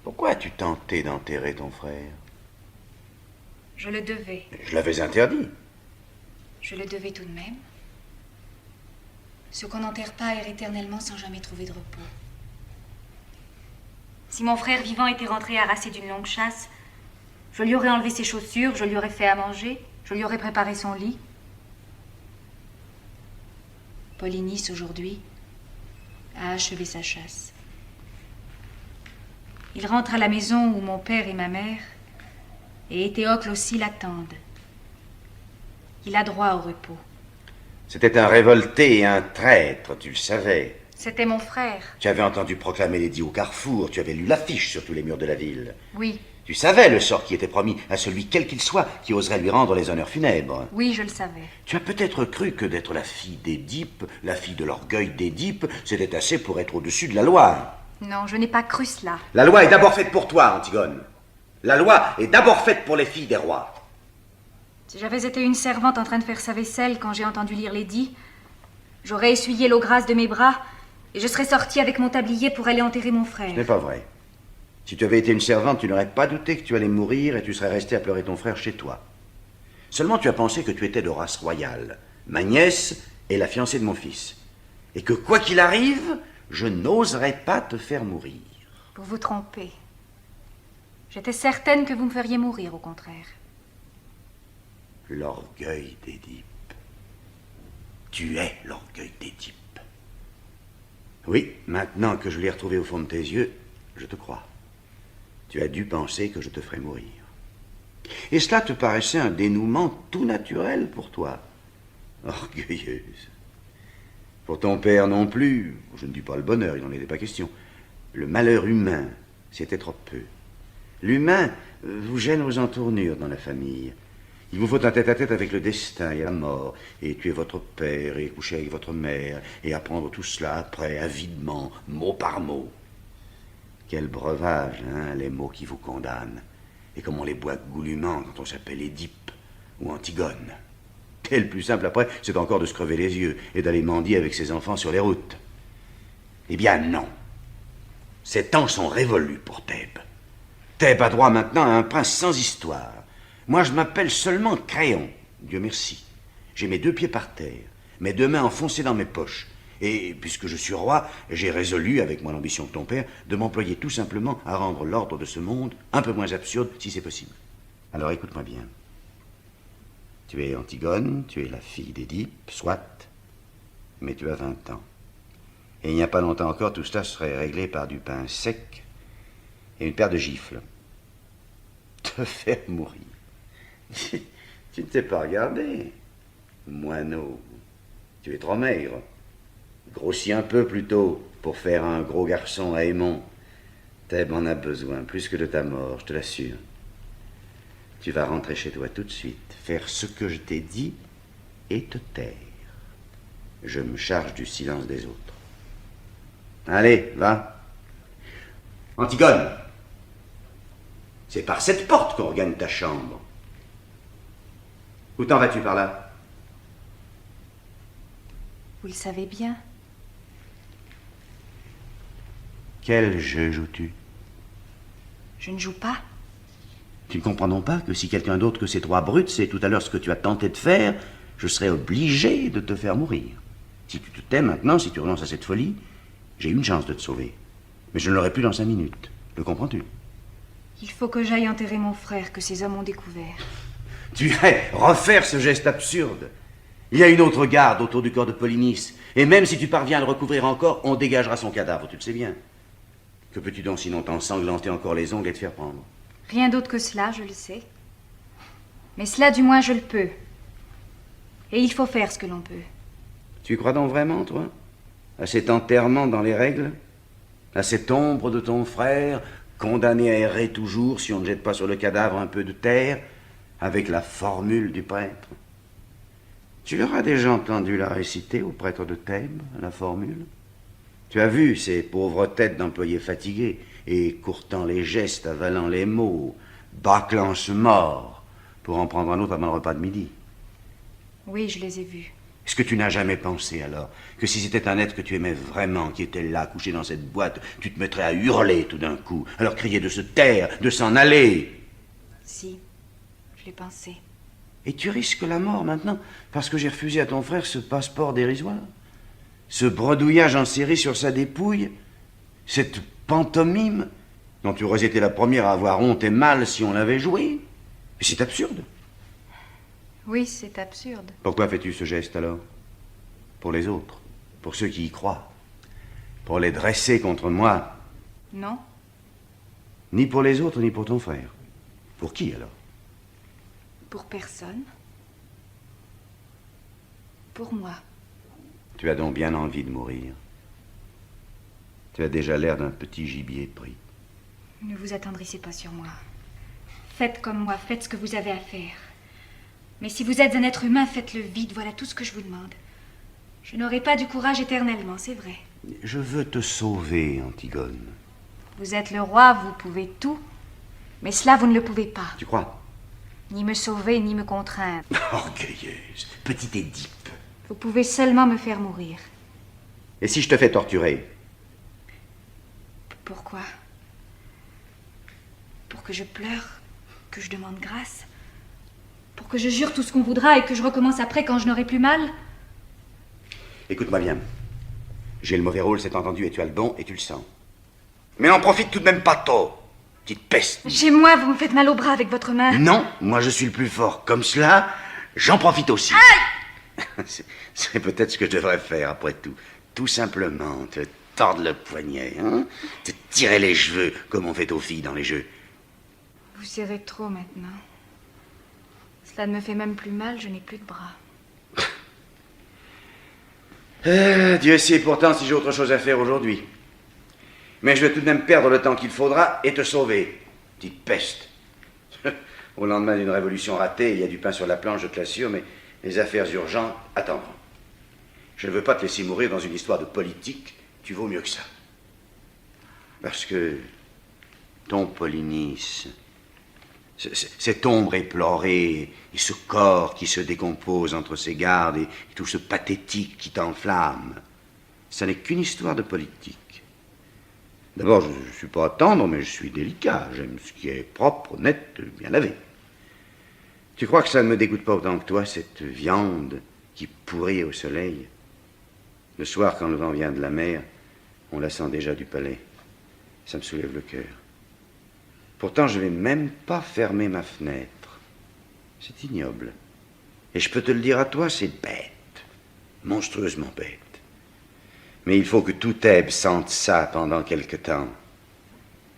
Pourquoi as-tu tenté d'enterrer ton frère? Je le devais. Je l'avais interdit. Je le devais tout de même. Ce qu'on n'enterre pas erre éternellement sans jamais trouver de repos. Si mon frère vivant était rentré harassé d'une longue chasse, je lui aurais enlevé ses chaussures, je lui aurais fait à manger, je lui aurais préparé son lit. Polynice, aujourd'hui, a achevé sa chasse. Il rentre à la maison où mon père et ma mère, et Éthéocle aussi l'attendent. Il a droit au repos. C'était un révolté et un traître, tu le savais. C'était mon frère. Tu avais entendu proclamer l'édit au carrefour, tu avais lu l'affiche sur tous les murs de la ville. Oui, Tu savais le sort qui était promis à celui quel qu'il soit qui oserait lui rendre les honneurs funèbres. oui, je le savais. Tu as peut-être cru que d'être la fille d'Édipe, la fille de l'orgueil d'Édipe, c'était assez pour être au-dessus de la loi. Non, je n'ai pas cru cela. La loi est d'abord faite pour toi, Antigone. La loi est d'abord faite pour les filles des rois. Si j'avais été une servante en train de faire sa vaisselle quand j'ai entendu lire l'édit, j'aurais essuyé l'eau grasse de mes bras et je serais sortie avec mon tablier pour aller enterrer mon frère. Ce n'est pas vrai. Si tu avais été une servante, tu n'aurais pas douté que tu allais mourir et tu serais resté à pleurer ton frère chez toi. Seulement tu as pensé que tu étais de race royale. Ma nièce est la fiancée de mon fils. Et que quoi qu'il arrive, je n'oserais pas te faire mourir. Vous vous trompez. J'étais certaine que vous me feriez mourir, au contraire. L'orgueil d'Édipe. Tu es l'orgueil d'Édipe. Oui, maintenant que je l'ai retrouvé au fond de tes yeux, je te crois. Tu as dû penser que je te ferais mourir. Et cela te paraissait un dénouement tout naturel pour toi. Orgueilleuse. Pour ton père non plus, je ne dis pas le bonheur, il n'en était pas question. Le malheur humain, c'était trop peu. L'humain vous gêne aux entournures dans la famille. Il vous faut un tête-à-tête avec le destin et la mort, et tuer votre père, et coucher avec votre mère, et apprendre tout cela après, avidement, mot par mot. Quel breuvage, hein, les mots qui vous condamnent. Et comme on les boit goulûment quand on s'appelle Édipe ou Antigone. Et le plus simple après, c'est encore de se crever les yeux et d'aller mendier avec ses enfants sur les routes. Eh bien non. Ces temps sont révolus pour Thèbes. Thèbes a droit maintenant à un prince sans histoire. Moi, je m'appelle seulement Créon, Dieu merci. J'ai mes 2 pieds par terre, mes 2 mains enfoncées dans mes poches. Et puisque je suis roi, j'ai résolu, avec mon ambition de ton père, de m'employer tout simplement à rendre l'ordre de ce monde un peu moins absurde, si c'est possible. Alors écoute-moi bien. Tu es Antigone, tu es la fille d'Édipe, soit, mais tu as 20 ans. Et il n'y a pas longtemps encore, tout cela serait réglé par du pain sec et une paire de gifles. Te faire mourir. Tu ne t'es pas regardé. Moineau, tu es trop maigre. Grossis un peu plutôt pour faire un gros garçon à Aimon. Thèbes en a besoin, plus que de ta mort, je te l'assure. Tu vas rentrer chez toi tout de suite, faire ce que je t'ai dit et te taire. Je me charge du silence des autres. Allez, va. Antigone, c'est par cette porte qu'on regagne ta chambre. Où t'en vas-tu par là? Vous le savez bien. Quel jeu joues-tu? Je ne joue pas. Tu ne comprends donc pas que si quelqu'un d'autre que ces 3 brutes sait tout à l'heure ce que tu as tenté de faire, je serais obligé de te faire mourir. Si tu te tais maintenant, si tu renonces à cette folie, j'ai une chance de te sauver. Mais je ne l'aurai plus dans 5 minutes. Le comprends-tu? Il faut que j'aille enterrer mon frère que ces hommes ont découvert. Tu irais refaire ce geste absurde. Il y a une autre garde autour du corps de Polynice, et même si tu parviens à le recouvrir encore, on dégagera son cadavre, tu le sais bien. Que peux-tu donc sinon t'ensanglanter encore les ongles et te faire prendre? Rien d'autre que cela, je le sais. Mais cela, du moins, je le peux. Et il faut faire ce que l'on peut. Tu crois donc vraiment, toi, à cet enterrement dans les règles? À cette ombre de ton frère, condamné à errer toujours si on ne jette pas sur le cadavre un peu de terre, avec la formule du prêtre? Tu l'auras déjà entendu la réciter au prêtre de Thèbes, la formule? Tu as vu ces pauvres têtes d'employés fatigués, et courtant les gestes, avalant les mots, bâclant ce mort, pour en prendre un autre avant le repas de midi. Oui, je les ai vus. Est-ce que tu n'as jamais pensé, alors, que si c'était un être que tu aimais vraiment, qui était là, couché dans cette boîte, tu te mettrais à hurler tout d'un coup, à leur crier de se taire, de s'en aller? Si, je l'ai pensé. Et tu risques la mort maintenant, parce que j'ai refusé à ton frère ce passeport dérisoire? Ce bredouillage en série sur sa dépouille? Cette pantomime dont tu aurais été la première à avoir honte et mal si on l'avait joué? Mais c'est absurde. Oui, c'est absurde. Pourquoi fais-tu ce geste alors? Pour les autres, pour ceux qui y croient, pour les dresser contre moi? Non. Ni pour les autres, ni pour ton frère. Pour qui alors? Pour personne. Pour moi. Tu as donc bien envie de mourir. Tu as déjà l'air d'un petit gibier pris. Ne vous attendrissez pas sur moi. Faites comme moi, faites ce que vous avez à faire. Mais si vous êtes un être humain, faites-le vite, voilà tout ce que je vous demande. Je n'aurai pas du courage éternellement, c'est vrai. Je veux te sauver, Antigone. Vous êtes le roi, vous pouvez tout. Mais cela, vous ne le pouvez pas. Tu crois? Ni me sauver, ni me contraindre. Orgueilleuse, petite Édipe. Vous pouvez seulement me faire mourir. Et si je te fais torturer? Pourquoi? Pour que je pleure, que je demande grâce? Pour que je jure tout ce qu'on voudra et que je recommence après quand je n'aurai plus mal? Écoute-moi bien. J'ai le mauvais rôle, c'est entendu, et tu as le bon, et tu le sens. Mais n'en profite tout de même pas trop, petite peste. Chez moi, vous me faites mal au bras avec votre main. Non, moi je suis le plus fort. Comme cela, j'en profite aussi. Aïe! C'est peut-être ce que je devrais faire, après tout. Tout simplement, te tordre le poignet, hein? Te tirer les cheveux, comme on fait aux filles dans les jeux. Vous serrez trop maintenant. Cela ne me fait même plus mal, je n'ai plus de bras. Dieu sait pourtant si j'ai autre chose à faire aujourd'hui. Mais je vais tout de même perdre le temps qu'il faudra et te sauver. Petite peste. Au lendemain d'une révolution ratée, il y a du pain sur la planche, je te l'assure, mais les affaires urgentes attendront. Je ne veux pas te laisser mourir dans une histoire de politique. Tu vaux mieux que ça. Parce que ton Polynice, cette ombre éplorée et ce corps qui se décompose entre ses gardes et tout ce pathétique qui t'enflamme, ça n'est qu'une histoire de politique. D'abord, je ne suis pas tendre, mais je suis délicat. J'aime ce qui est propre, net, bien lavé. Tu crois que ça ne me dégoûte pas autant que toi, cette viande qui pourrit au soleil? Le soir, quand le vent vient de la mer, on la sent déjà du palais. Ça me soulève le cœur. Pourtant, je ne vais même pas fermer ma fenêtre. C'est ignoble. Et je peux te le dire à toi, c'est bête. Monstrueusement bête. Mais il faut que tout Thèbes sente ça pendant quelque temps.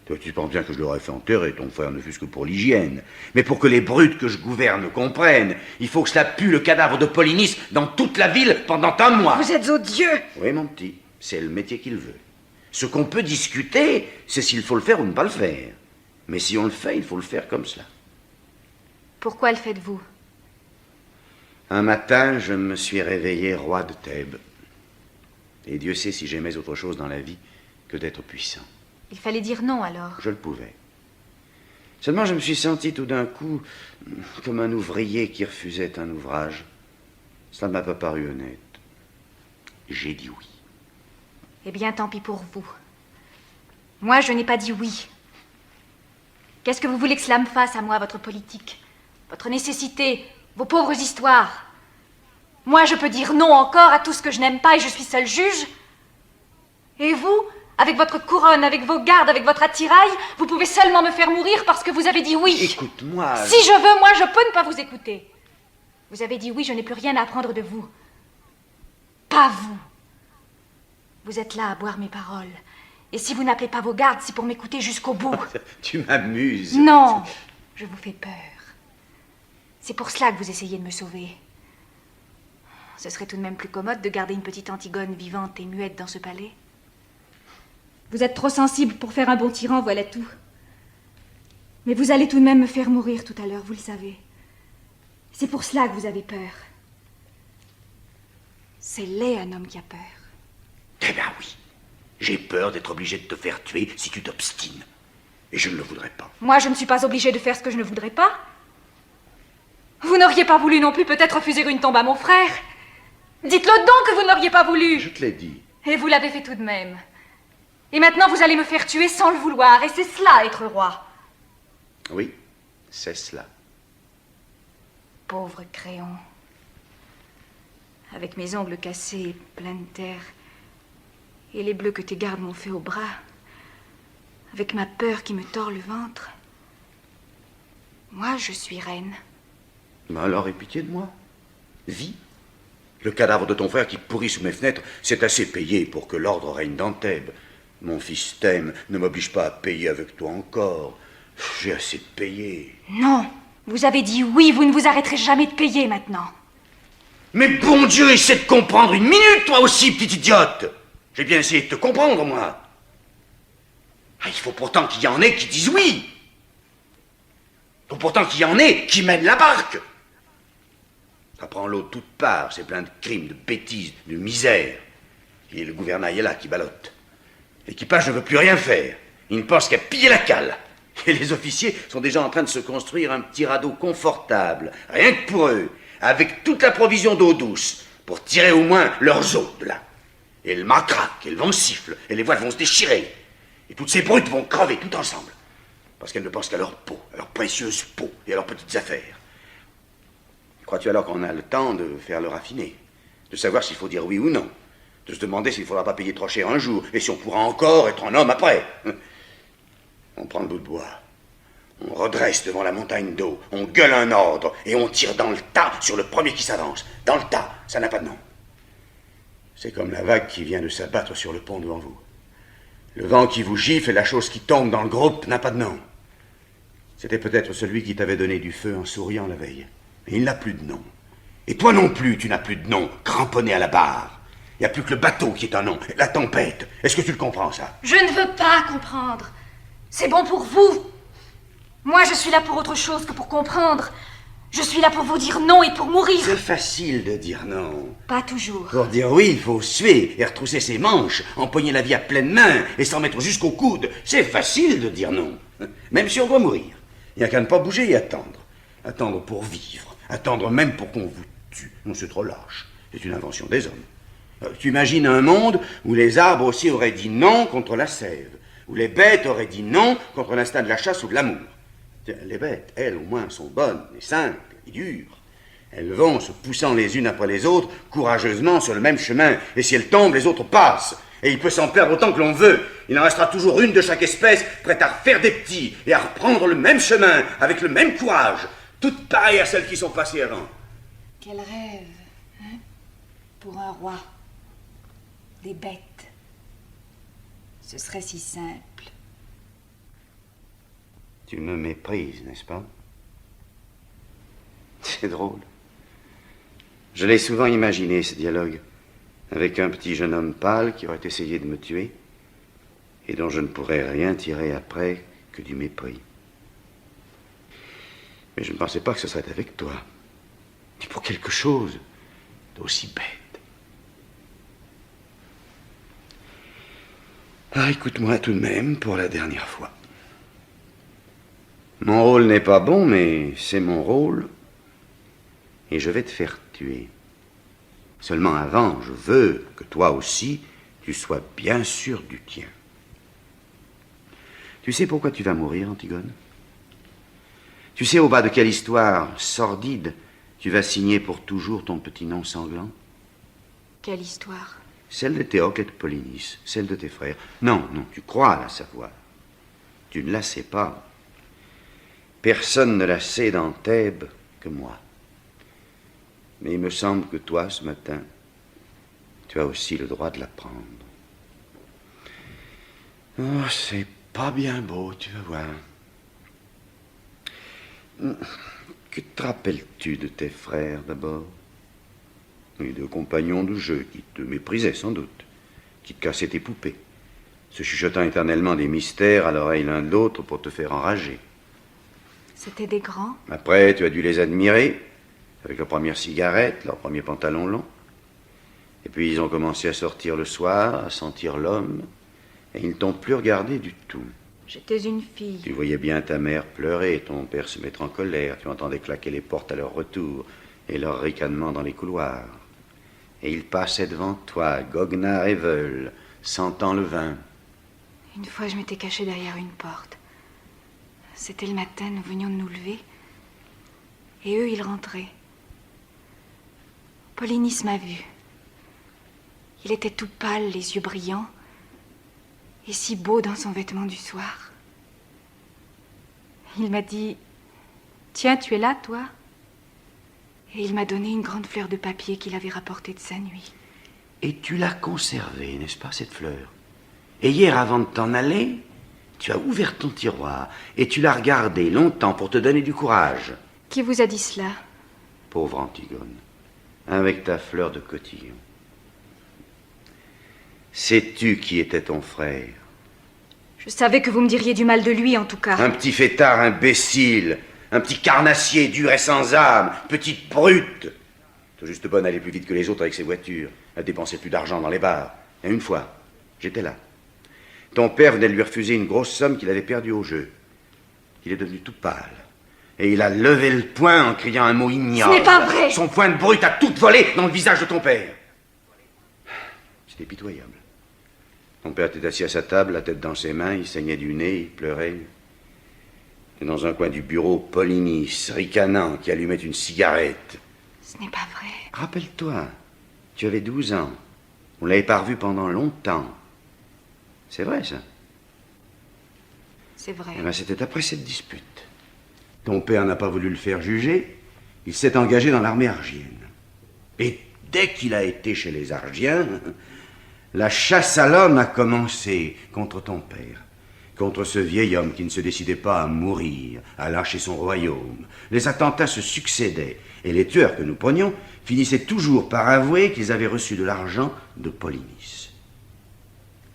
Toi, tu penses bien que je l'aurais fait enterrer, ton frère, ne fût-ce que pour l'hygiène. Mais pour que les brutes que je gouverne comprennent, il faut que cela pue le cadavre de Polynice dans toute la ville pendant un mois. Vous êtes odieux! Oui, mon petit, c'est le métier qu'il veut. Ce qu'on peut discuter, c'est s'il faut le faire ou ne pas le faire. Mais si on le fait, il faut le faire comme cela. Pourquoi le faites-vous? Un matin, je me suis réveillé roi de Thèbes. Et Dieu sait si j'aimais autre chose dans la vie que d'être puissant. Il fallait dire non, alors. Je le pouvais. Seulement, je me suis senti tout d'un coup comme un ouvrier qui refusait un ouvrage. Ça ne m'a pas paru honnête. J'ai dit oui. Eh bien, tant pis pour vous. Moi, je n'ai pas dit oui. Qu'est-ce que vous voulez que cela me fasse à moi, votre politique? Votre nécessité, vos pauvres histoires? Moi, je peux dire non encore à tout ce que je n'aime pas et je suis seul juge? Et vous, avec votre couronne, avec vos gardes, avec votre attirail, vous pouvez seulement me faire mourir parce que vous avez dit oui. Écoute-moi. Si je veux, moi, je peux ne pas vous écouter. Vous avez dit oui, je n'ai plus rien à apprendre de vous. Pas vous. Vous êtes là à boire mes paroles. Et si vous n'appelez pas vos gardes, c'est pour m'écouter jusqu'au bout. Tu m'amuses. Non, je vous fais peur. C'est pour cela que vous essayez de me sauver. Ce serait tout de même plus commode de garder une petite Antigone vivante et muette dans ce palais. Vous êtes trop sensible pour faire un bon tyran, voilà tout. Mais vous allez tout de même me faire mourir tout à l'heure, vous le savez. C'est pour cela que vous avez peur. C'est laid, un homme qui a peur. Eh bien oui. J'ai peur d'être obligé de te faire tuer si tu t'obstines. Et je ne le voudrais pas. Moi, je ne suis pas obligée de faire ce que je ne voudrais pas. Vous n'auriez pas voulu non plus peut-être refuser une tombe à mon frère? Dites-le donc que vous n'auriez pas voulu. Je te l'ai dit. Et vous l'avez fait tout de même. Et maintenant, vous allez me faire tuer sans le vouloir. Et c'est cela, être roi. Oui, c'est cela. Pauvre Créon. Avec mes ongles cassés et pleins de terre. Et les bleus que tes gardes m'ont fait au bras. Avec ma peur qui me tord le ventre. Moi, je suis reine. Mais alors, aie pitié de moi. Vis. Le cadavre de ton frère qui pourrit sous mes fenêtres, c'est assez payé pour que l'ordre règne dans Thèbes. Mon fils t'aime, ne m'oblige pas à payer avec toi encore. J'ai assez payé. Non, vous avez dit oui, vous ne vous arrêterez jamais de payer maintenant. Mais bon Dieu, essaie de comprendre une minute, toi aussi, petite idiote. J'ai bien essayé de te comprendre, moi. Ah, il faut pourtant qu'il y en ait qui disent oui. Il faut pourtant qu'il y en ait qui mènent la barque. Ça prend l'eau de toutes parts, c'est plein de crimes, de bêtises, de misère. Et le gouvernail est là qui ballotte. L'équipage ne veut plus rien faire. Il ne pense qu'à piller la cale. Et les officiers sont déjà en train de se construire un petit radeau confortable, rien que pour eux, avec toute la provision d'eau douce, pour tirer au moins leurs eaux de là. Et le mât craque, et le vent siffle, et les voiles vont se déchirer. Et toutes ces brutes vont crever tout ensemble. Parce qu'elles ne pensent qu'à leur peau, à leur précieuse peau, et à leurs petites affaires. Crois-tu alors qu'on a le temps de faire le raffiné? De savoir s'il faut dire oui ou non? De se demander s'il ne faudra pas payer trop cher un jour, et si on pourra encore être un homme après? On prend le bout de bois, on redresse devant la montagne d'eau, on gueule un ordre, et on tire dans le tas sur le premier qui s'avance. Dans le tas, ça n'a pas de nom. C'est comme la vague qui vient de s'abattre sur le pont devant vous. Le vent qui vous gifle et la chose qui tombe dans le groupe n'a pas de nom. C'était peut-être celui qui t'avait donné du feu en souriant la veille. Mais il n'a plus de nom. Et toi non plus, tu n'as plus de nom, cramponné à la barre. Il n'y a plus que le bateau qui est un nom, la tempête. Est-ce que tu le comprends, ça? Je ne veux pas comprendre. C'est bon pour vous. Moi, je suis là pour autre chose que pour comprendre. Je suis là pour vous dire non et pour mourir. C'est facile de dire non. Pas toujours. Pour dire oui, il faut suer et retrousser ses manches, empoigner la vie à pleine main et s'en mettre jusqu'au coude. C'est facile de dire non. Même si on doit mourir. Il n'y a qu'à ne pas bouger et attendre. Attendre pour vivre. Attendre même pour qu'on vous tue. Non, c'est trop lâche. C'est une invention des hommes. Tu imagines un monde où les arbres aussi auraient dit non contre la sève, où les bêtes auraient dit non contre l'instinct de la chasse ou de l'amour. Les bêtes, elles, au moins, sont bonnes et simples et dures. Elles vont, se poussant les unes après les autres, courageusement sur le même chemin. Et si elles tombent, les autres passent. Et il peut s'en perdre autant que l'on veut. Il en restera toujours une de chaque espèce, prête à refaire des petits et à reprendre le même chemin, avec le même courage, toutes pareilles à celles qui sont passées avant. Quel rêve, hein? Pour un roi. Des bêtes. Ce serait si simple. Tu me méprises, n'est-ce pas? C'est drôle. Je l'ai souvent imaginé, ce dialogue, avec un petit jeune homme pâle qui aurait essayé de me tuer et dont je ne pourrais rien tirer après que du mépris. Mais je ne pensais pas que ce serait avec toi. Et pour quelque chose d'aussi bête. Ah, écoute-moi tout de même pour la dernière fois. Mon rôle n'est pas bon, mais c'est mon rôle. Et je vais te faire tuer. Seulement avant, je veux que toi aussi, tu sois bien sûr du tien. Tu sais pourquoi tu vas mourir, Antigone? Tu sais au bas de quelle histoire sordide tu vas signer pour toujours ton petit nom sanglant? Quelle histoire? Celle de Théocle et de Polynice, celle de tes frères. Non, non, tu crois la savoir. Tu ne la sais pas. Personne ne la sait dans Thèbes que moi. Mais il me semble que toi, ce matin, tu as aussi le droit de l'apprendre. Oh, c'est pas bien beau, tu vas voir. Que te rappelles-tu de tes frères, d'abord? Les deux compagnons de jeu qui te méprisaient, sans doute, qui te cassaient tes poupées, se chuchotant éternellement des mystères à l'oreille l'un de l'autre pour te faire enrager. C'était des grands? Après, tu as dû les admirer, avec leur première cigarette, leur premier pantalon long. Et puis, ils ont commencé à sortir le soir, à sentir l'homme, et ils ne t'ont plus regardé du tout. J'étais une fille. Tu voyais bien ta mère pleurer, ton père se mettre en colère, tu entendais claquer les portes à leur retour, et leur ricanement dans les couloirs. Et ils passaient devant toi, goguenards et veules, sentant le vin. Une fois, je m'étais cachée derrière une porte. C'était le matin, nous venions de nous lever. Et eux, ils rentraient. Polynice m'a vu. Il était tout pâle, les yeux brillants, et si beau dans son vêtement du soir. Il m'a dit « Tiens, tu es là, toi ?» Et il m'a donné une grande fleur de papier qu'il avait rapportée de sa nuit. Et tu l'as conservée, n'est-ce pas, cette fleur? Et hier, avant de t'en aller, tu as ouvert ton tiroir et tu l'as regardée longtemps pour te donner du courage. Qui vous a dit cela? Pauvre Antigone, avec ta fleur de cotillon. Sais-tu qui était ton frère? Je savais que vous me diriez du mal de lui, en tout cas. Un petit fêtard imbécile, un petit carnassier dur et sans âme, petite brute. Tout juste bonne à aller plus vite que les autres avec ses voitures, à dépenser plus d'argent dans les bars. Et une fois, j'étais là. Ton père venait de lui refuser une grosse somme qu'il avait perdue au jeu. Il est devenu tout pâle. Et il a levé le poing en criant un mot ignoble. Ce n'est pas vrai! Son poing de brute a tout volé dans le visage de ton père. C'était pitoyable. Ton père était assis à sa table, la tête dans ses mains, il saignait du nez, il pleurait. Et dans un coin du bureau, Polynice, ricanant, qui allumait une cigarette. Ce n'est pas vrai. Rappelle-toi, tu avais 12 ans. On ne l'avait pas revu pendant longtemps. C'est vrai, ça? C'est vrai. Eh bien, c'était après cette dispute. Ton père n'a pas voulu le faire juger. Il s'est engagé dans l'armée argienne. Et dès qu'il a été chez les Argiens, La chasse à l'homme a commencé contre ton père, contre ce vieil homme qui ne se décidait pas à mourir, à lâcher son royaume. Les attentats se succédaient, et les tueurs que nous prenions finissaient toujours par avouer qu'ils avaient reçu de l'argent de Polynice.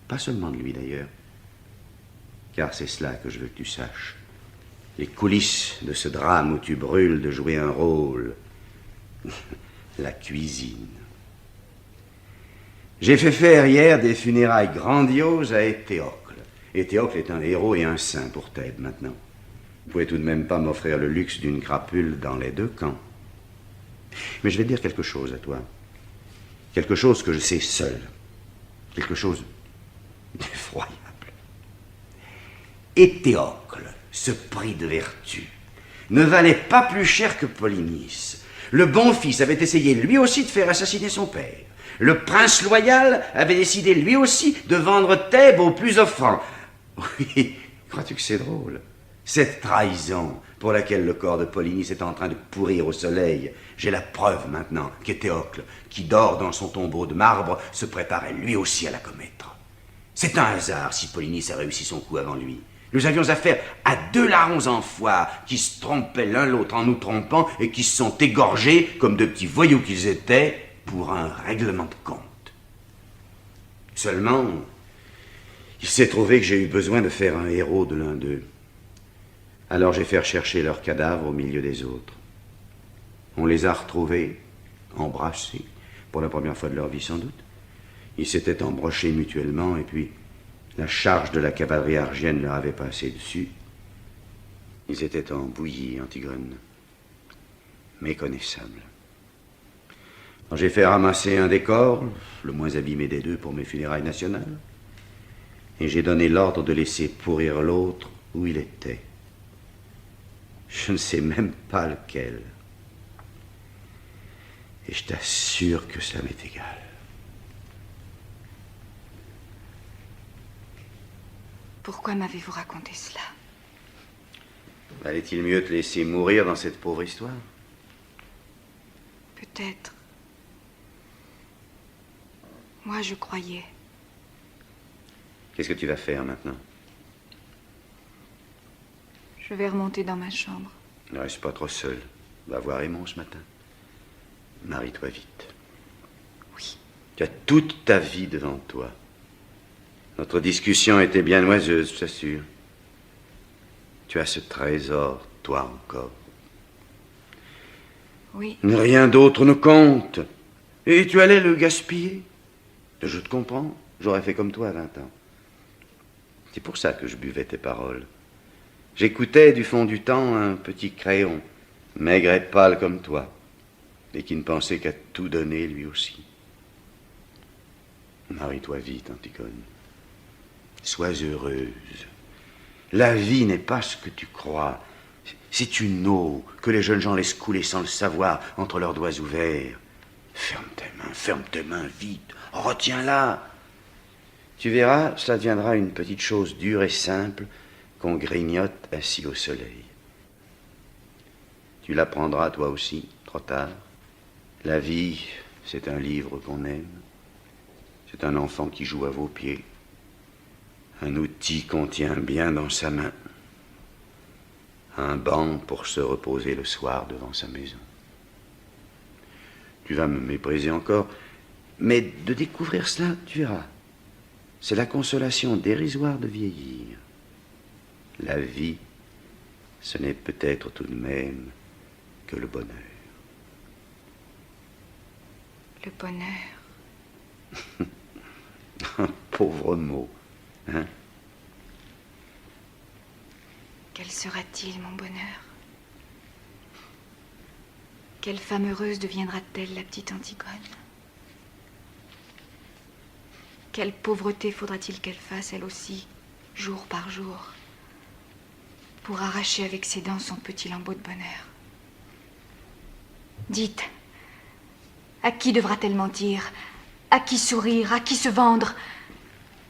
Pas seulement de lui d'ailleurs, car c'est cela que je veux que tu saches. Les coulisses de ce drame où tu brûles de jouer un rôle. La cuisine. J'ai fait faire hier des funérailles grandioses à Éthéocle. Éthéocle est un héros et un saint pour Thèbes maintenant. Vous pouvez tout de même pas m'offrir le luxe d'une crapule dans les deux camps. Mais je vais te dire quelque chose à toi. Quelque chose que je sais seul. Quelque chose d'effroyable. Éthéocle, ce prix de vertu, ne valait pas plus cher que Polynice. Le bon fils avait essayé lui aussi de faire assassiner son père. Le prince loyal avait décidé lui aussi de vendre Thèbes aux plus offrants. Oui, crois-tu que c'est drôle? Cette trahison pour laquelle le corps de Polynice est en train de pourrir au soleil, j'ai la preuve maintenant qu'Éthéocle, qui dort dans son tombeau de marbre, se préparait lui aussi à la commettre. C'est un hasard si Polynice a réussi son coup avant lui. Nous avions affaire à deux larrons en foire qui se trompaient l'un l'autre en nous trompant et qui se sont égorgés, comme de petits voyous qu'ils étaient, pour un règlement de compte. Seulement, il s'est trouvé que j'ai eu besoin de faire un héros de l'un d'eux. Alors j'ai fait rechercher leurs cadavres au milieu des autres. On les a retrouvés, embrassés, pour la première fois de leur vie sans doute. Ils s'étaient embrochés mutuellement et puis la charge de la cavalerie argienne leur avait passé dessus. Ils étaient en bouillie, Antigone. Méconnaissables. J'ai fait ramasser un des corps, le moins abîmé des deux pour mes funérailles nationales, et j'ai donné l'ordre de laisser pourrir l'autre où il était. Je ne sais même pas lequel. Et je t'assure que ça m'est égal. Pourquoi m'avez-vous raconté cela? Valait-il mieux te laisser mourir dans cette pauvre histoire? Peut-être. Moi, je croyais. Qu'est-ce que tu vas faire maintenant? Je vais remonter dans ma chambre. Ne reste pas trop seul. Va voir Raymond ce matin. Marie-toi vite. Oui. Tu as toute ta vie devant toi. Notre discussion était bien noiseuse, je t'assure. Tu as ce trésor, toi encore. Oui. Rien d'autre ne compte. Et tu allais le gaspiller. Je te comprends. J'aurais fait comme toi à 20 ans. C'est pour ça que je buvais tes paroles. J'écoutais du fond du temps un petit crayon, maigre et pâle comme toi, et qui ne pensait qu'à tout donner lui aussi. Marie-toi vite, Antigone. Sois heureuse. La vie n'est pas ce que tu crois. C'est une eau que les jeunes gens laissent couler sans le savoir entre leurs doigts ouverts. Ferme tes mains vite. Retiens-la. Tu verras, cela deviendra une petite chose dure et simple qu'on grignote assis au soleil. Tu l'apprendras toi aussi, trop tard. La vie, c'est un livre qu'on aime. C'est un enfant qui joue à vos pieds. Un outil qu'on tient bien dans sa main. Un banc pour se reposer le soir devant sa maison. Tu vas me mépriser encore, mais de découvrir cela, tu verras. C'est la consolation dérisoire de vieillir. La vie, ce n'est peut-être tout de même que le bonheur. Le bonheur. Un pauvre mot, hein? Quel sera-t-il, mon bonheur? Quelle femme heureuse deviendra-t-elle, la petite Antigone? Quelle pauvreté faudra-t-il qu'elle fasse, elle aussi, jour par jour, pour arracher avec ses dents son petit lambeau de bonheur? Dites, à qui devra-t-elle mentir? À qui sourire? À qui se vendre?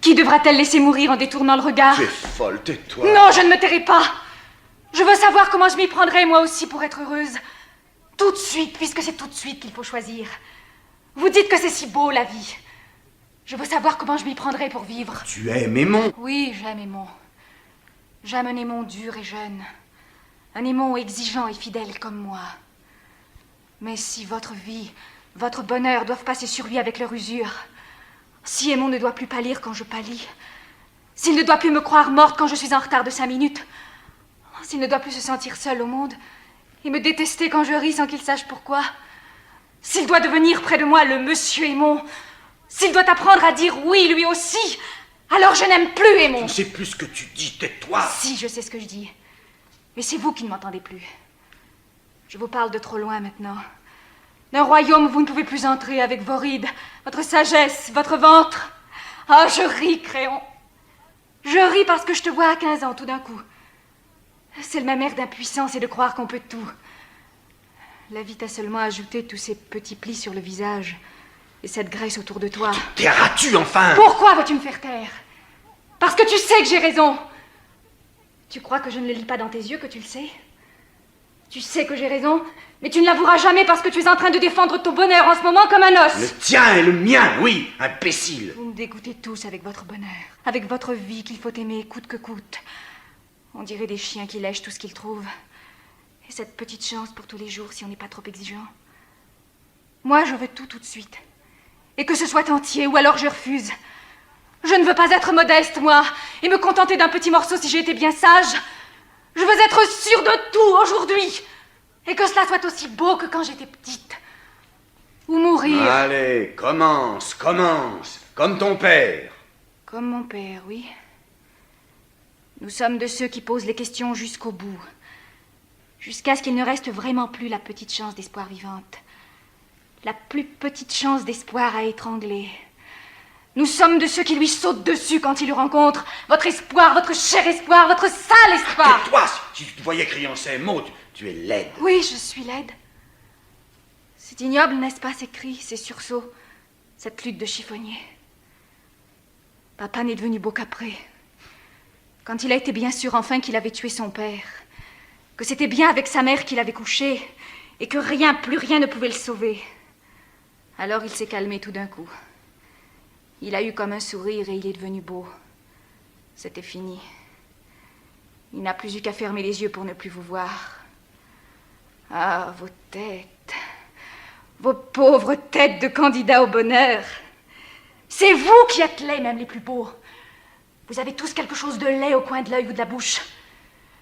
Qui devra-t-elle laisser mourir en détournant le regard? Tu es folle, tais-toi. Non, je ne me tairai pas. Je veux savoir comment je m'y prendrai, moi aussi, pour être heureuse. Tout de suite, puisque c'est tout de suite qu'il faut choisir. Vous dites que c'est si beau, la vie. Je veux savoir comment je m'y prendrai pour vivre. Tu aimes Aimon? Oui, j'aime Aimon. J'aime un Aimon dur et jeune. Un Aimon exigeant et fidèle comme moi. Mais si votre vie, votre bonheur doivent passer sur lui avec leur usure, si Aimon ne doit plus pâlir quand je pâlis, s'il ne doit plus me croire morte quand je suis en retard de 5 minutes, s'il ne doit plus se sentir seul au monde et me détester quand je ris sans qu'il sache pourquoi, s'il doit devenir près de moi le monsieur Aimon, s'il doit apprendre à dire oui lui aussi, alors je n'aime plus Aimon. Je ne sais plus ce que tu dis, tais-toi. Si, je sais ce que je dis. Mais c'est vous qui ne m'entendez plus. Je vous parle de trop loin maintenant. D'un royaume où vous ne pouvez plus entrer avec vos rides, votre sagesse, votre ventre. Ah, je ris, Créon. Je ris parce que je te vois à 15 ans tout d'un coup. C'est le même air d'impuissance et de croire qu'on peut tout. La vie t'a seulement ajouté tous ces petits plis sur le visage et cette graisse autour de toi. Tairas-tu enfin? Pourquoi veux-tu me faire taire? Parce que tu sais que j'ai raison. Tu crois que je ne le lis pas dans tes yeux, que tu le sais? Tu sais que j'ai raison, mais tu ne l'avoueras jamais parce que tu es en train de défendre ton bonheur en ce moment comme un os. Le tien et le mien, oui, imbécile. Vous me dégoûtez tous avec votre bonheur, avec votre vie qu'il faut aimer coûte que coûte. On dirait des chiens qui lèchent tout ce qu'ils trouvent. Et cette petite chance pour tous les jours si on n'est pas trop exigeant. Moi, je veux tout de suite. Et que ce soit entier, ou alors je refuse. Je ne veux pas être modeste, moi, et me contenter d'un petit morceau si j'ai été bien sage. Je veux être sûre de tout aujourd'hui. Et que cela soit aussi beau que quand j'étais petite. Ou mourir. Allez, commence, comme ton père. Comme mon père, oui. Nous sommes de ceux qui posent les questions jusqu'au bout. Jusqu'à ce qu'il ne reste vraiment plus la petite chance d'espoir vivante. La plus petite chance d'espoir à étrangler. Nous sommes de ceux qui lui sautent dessus quand ils le rencontrent. Votre espoir, votre cher espoir, votre sale espoir. Tais-toi, si tu te voyais criant ces mots, tu es laide. Oui, je suis laide. C'est ignoble, n'est-ce pas, ces cris, ces sursauts, cette lutte de chiffonnier. Papa n'est devenu beau qu'après. Quand il a été bien sûr enfin qu'il avait tué son père, que c'était bien avec sa mère qu'il avait couché, et que rien, plus rien ne pouvait le sauver. Alors il s'est calmé tout d'un coup. Il a eu comme un sourire et il est devenu beau. C'était fini. Il n'a plus eu qu'à fermer les yeux pour ne plus vous voir. Ah, vos têtes. Vos pauvres têtes de candidats au bonheur. C'est vous qui êtes laids, même les plus beaux. Vous avez tous quelque chose de laid au coin de l'œil ou de la bouche.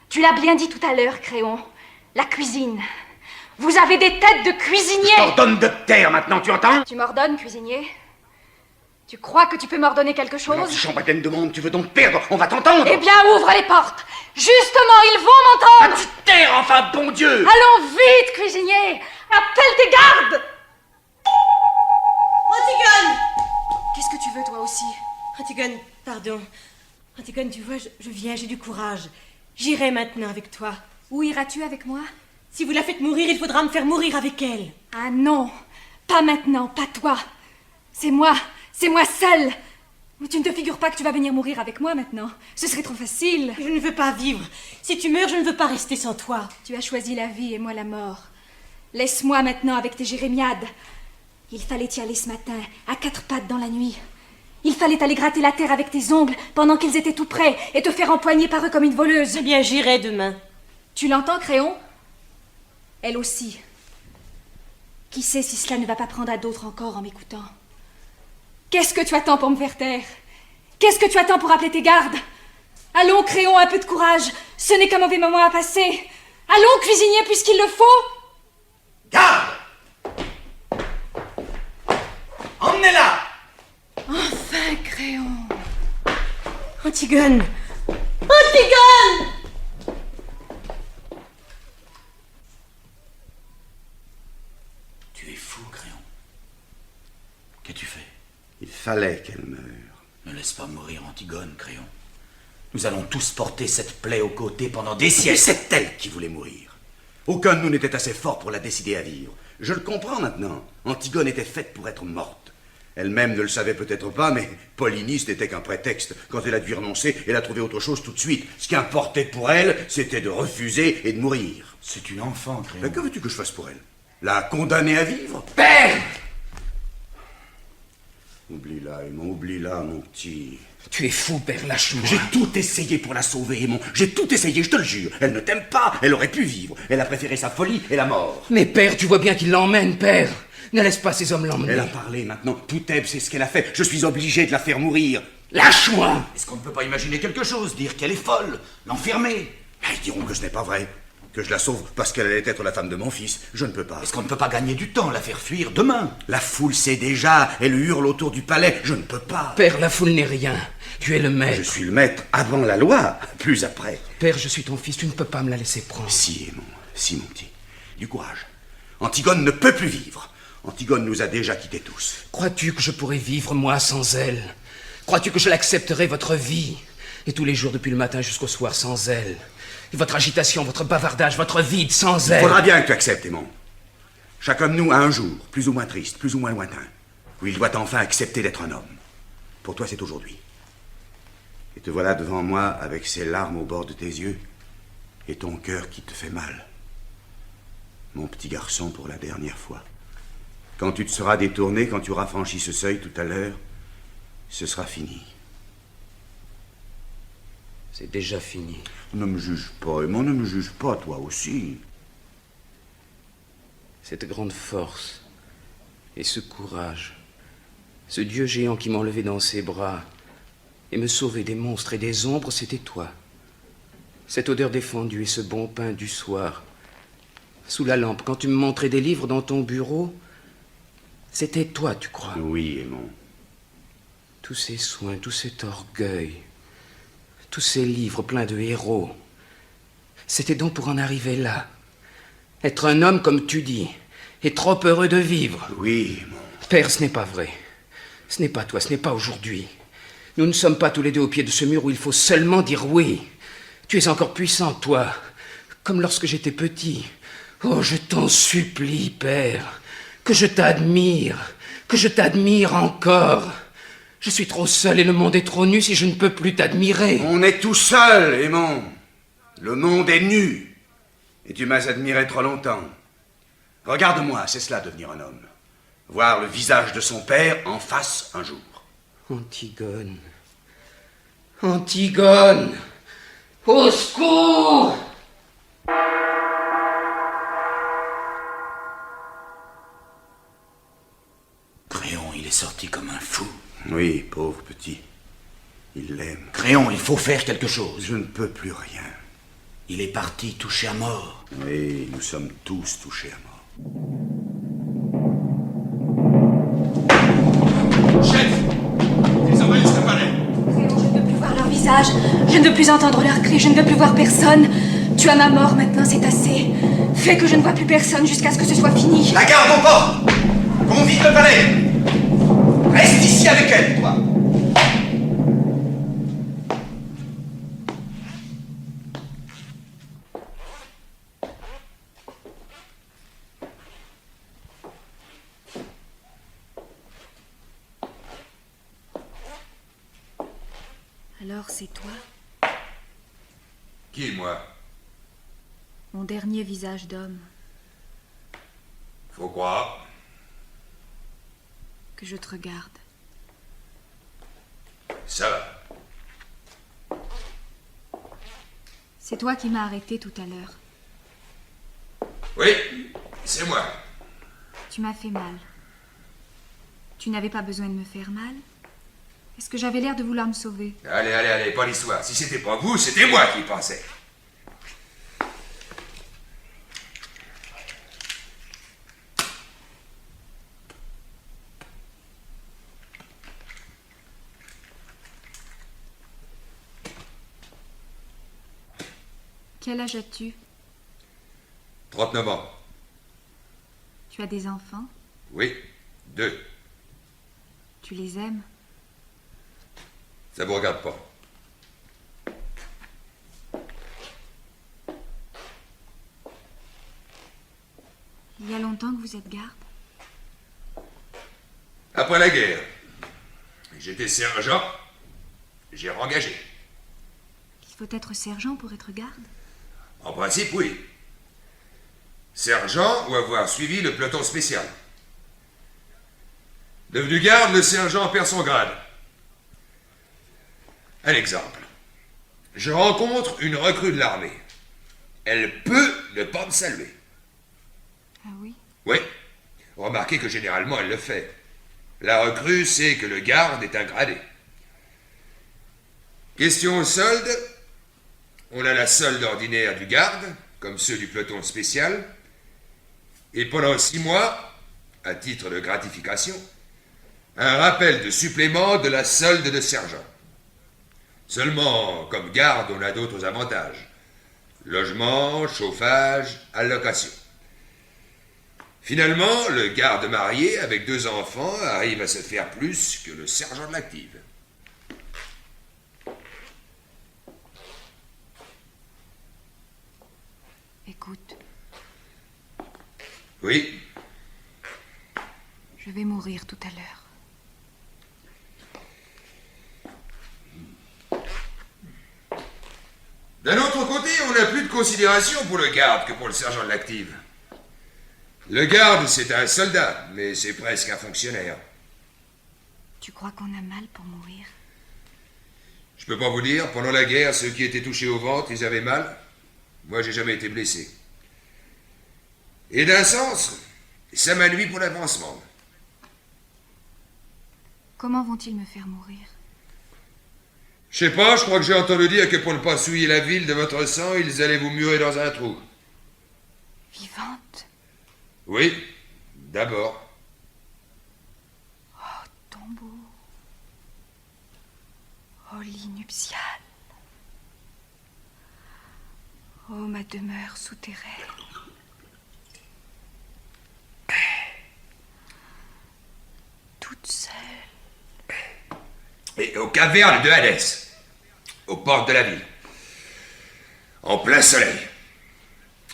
Tu l'as bien dit tout à l'heure, Créon. La cuisine. Vous avez des têtes de cuisinier. Je t'ordonne de te taire maintenant, tu entends? Tu m'ordonnes, cuisinier? Tu crois que tu peux m'ordonner quelque chose? L'antichambre est pleine de monde, tu veux donc perdre? On va t'entendre. Eh bien, ouvre les portes. Justement, ils vont m'entendre. Vas-tu te taire, enfin, bon Dieu? Allons vite, cuisinier. Appelle tes gardes. Antigone! Qu'est-ce que tu veux, toi aussi? Antigone, pardon. Antigone, tu vois, je viens, j'ai du courage. J'irai maintenant avec toi. Où iras-tu avec moi? Si vous la faites mourir, il faudra me faire mourir avec elle. Ah non, pas maintenant, pas toi. C'est moi seule. Mais tu ne te figures pas que tu vas venir mourir avec moi maintenant? Ce serait trop facile. Je ne veux pas vivre. Si tu meurs, je ne veux pas rester sans toi. Tu as choisi la vie et moi la mort. Laisse-moi maintenant avec tes jérémiades. Il fallait y aller ce matin, à 4 pattes dans la nuit. Il fallait aller gratter la terre avec tes ongles pendant qu'ils étaient tout près et te faire empoigner par eux comme une voleuse. Eh bien, j'irai demain. Tu l'entends, Créon? Elle aussi. Qui sait si cela ne va pas prendre à d'autres encore en m'écoutant? Qu'est-ce que tu attends pour me faire taire? Qu'est-ce que tu attends pour appeler tes gardes? Allons, Créon, un peu de courage. Ce n'est qu'un mauvais moment à passer. Allons, cuisinier, puisqu'il le faut. Garde! Emmenez-la! Enfin, Créon. Antigone! Antigone! Tu es fou, Créon. Qu'as-tu fait? Il fallait qu'elle meure. Ne laisse pas mourir Antigone, Créon. Nous allons tous porter cette plaie aux côtés pendant des siècles. C'est elle qui voulait mourir. Aucun de nous n'était assez fort pour la décider à vivre. Je le comprends maintenant. Antigone était faite pour être morte. Elle-même ne le savait peut-être pas, mais Polynice n'était qu'un prétexte. Quand elle a dû renoncer, elle a trouvé autre chose tout de suite. Ce qui importait pour elle, c'était de refuser et de mourir. C'est une enfant, Créon. Mais que veux-tu que je fasse pour elle? La condamner à vivre? Père! Oublie-la, Aimon, oublie-la, mon petit. Tu es fou, père, lâche-moi. J'ai tout essayé pour la sauver, Aimon. J'ai tout essayé, je te le jure. Elle ne t'aime pas, elle aurait pu vivre. Elle a préféré sa folie et la mort. Mais père, tu vois bien qu'il l'emmène, père. Ne laisse pas ces hommes l'emmener. Elle a parlé maintenant. Tout Thèbes sait ce qu'elle a fait. Je suis obligé de la faire mourir. Lâche-moi! Est-ce qu'on ne peut pas imaginer quelque chose? Dire qu'elle est folle, l'enfermer? Ils diront que ce n'est pas vrai. Que je la sauve parce qu'elle allait être la femme de mon fils. Je ne peux pas. Est-ce qu'on ne peut pas gagner du temps, la faire fuir demain? La foule sait déjà. Elle hurle autour du palais. Je ne peux pas. Père, la foule n'est rien. Tu es le maître. Je suis le maître avant la loi, plus après. Père, je suis ton fils. Tu ne peux pas me la laisser prendre. Si, Aimon. Si, mon petit. Du courage. Antigone ne peut plus vivre. Antigone nous a déjà quittés tous. Crois-tu que je pourrais vivre, moi, sans elle? Crois-tu que je l'accepterais, votre vie? Et tous les jours, depuis le matin jusqu'au soir, sans elle? Et votre agitation, votre bavardage, votre vide, sans elle? Il faudra bien que tu acceptes, Aimon. Chacun de nous a un jour, plus ou moins triste, plus ou moins lointain, où il doit enfin accepter d'être un homme. Pour toi, c'est aujourd'hui. Et te voilà devant moi, avec ces larmes au bord de tes yeux, et ton cœur qui te fait mal. Mon petit garçon, pour la dernière fois. Quand tu te seras détourné, quand tu auras franchi ce seuil tout à l'heure, ce sera fini. C'est déjà fini. Ne me juge pas, Aimon, ne me juge pas, toi aussi. Cette grande force et ce courage, ce Dieu géant qui m'enlevait dans ses bras et me sauvait des monstres et des ombres, c'était toi. Cette odeur défendue et ce bon pain du soir, sous la lampe, quand tu me montrais des livres dans ton bureau, c'était toi, tu crois? Oui, Aimon. Tous ces soins, tout cet orgueil, tous ces livres pleins de héros, c'était donc pour en arriver là. Être un homme, comme tu dis, et trop heureux de vivre. Oui, Aimon. Père, ce n'est pas vrai. Ce n'est pas toi, ce n'est pas aujourd'hui. Nous ne sommes pas tous les deux au pied de ce mur où il faut seulement dire oui. Tu es encore puissant, toi, comme lorsque j'étais petit. Oh, je t'en supplie, Père, que je t'admire encore. Je suis trop seul et le monde est trop nu si je ne peux plus t'admirer. On est tout seul, Aimon. Le monde est nu. Et tu m'as admiré trop longtemps. Regarde-moi, c'est cela devenir un homme. Voir le visage de son père en face un jour. Antigone. Antigone. Au secours! Créon, il est sorti comme un fou. Oui, pauvre petit. Il l'aime. Créon, il faut faire quelque chose. Je ne peux plus rien. Il est parti touché à mort. Oui, nous sommes tous touchés à mort. Chef! Ils envahissent le palais! Créon, je ne veux plus voir leur visage. Je ne veux plus entendre leurs cris. Je ne veux plus voir personne. Tu as ma mort maintenant, c'est assez. Fais que je ne vois plus personne jusqu'à ce que ce soit fini. La garde aux portes! Qu'on vide le palais! Reste ici avec elle, toi! Alors c'est toi, Qui, moi? mon dernier visage d'homme, Faut croire. que je te regarde. Ça va. C'est toi qui m'as arrêté tout à l'heure. Oui, c'est moi. Tu m'as fait mal. Tu n'avais pas besoin de me faire mal. Est-ce que j'avais l'air de vouloir me sauver? Allez, pas l'histoire. Si c'était pas vous, c'était moi qui y pensais. Quel âge as-tu? 39 ans. Tu as des enfants? Oui, 2. Tu les aimes? Ça vous regarde pas. Il y a longtemps que vous êtes garde? Après la guerre, j'étais sergent, j'ai engagé. Il faut être sergent pour être garde? En principe, oui. Sergent ou avoir suivi le peloton spécial. Devenu garde, le sergent perd son grade. Un exemple. Je rencontre une recrue de l'armée. Elle peut ne pas me saluer. Ah oui? Oui. Remarquez que généralement elle le fait. La recrue sait que le garde est un gradé. Question solde. On a la solde ordinaire du garde, comme ceux du peloton spécial. Et pendant 6 mois, à titre de gratification, un rappel de supplément de la solde de sergent. Seulement, comme garde, on a d'autres avantages. Logement, chauffage, allocation. Finalement, le garde marié avec 2 enfants arrive à se faire plus que le sergent de l'active. Écoute, Oui, je vais mourir tout à l'heure. d'un autre côté, on n'a plus de considération pour le garde que pour le sergent de l'active. Le garde, c'est un soldat, mais c'est presque un fonctionnaire. Tu crois qu'on a mal pour mourir? Je peux pas vous dire, pendant la guerre, ceux qui étaient touchés au ventre, ils avaient mal. Moi, j'ai jamais été blessé. Et d'un sens, ça m'a nui pour l'avancement. Comment vont-ils me faire mourir? Je sais pas, je crois que j'ai entendu dire que pour ne pas souiller la ville de votre sang, ils allaient vous murer dans un trou. Vivante? Oui, d'abord. Oh, tombeau. Oh, lit nuptial. Oh, ma demeure souterraine. Toute seule. Et aux cavernes de Hadès, aux portes de la ville. En plein soleil.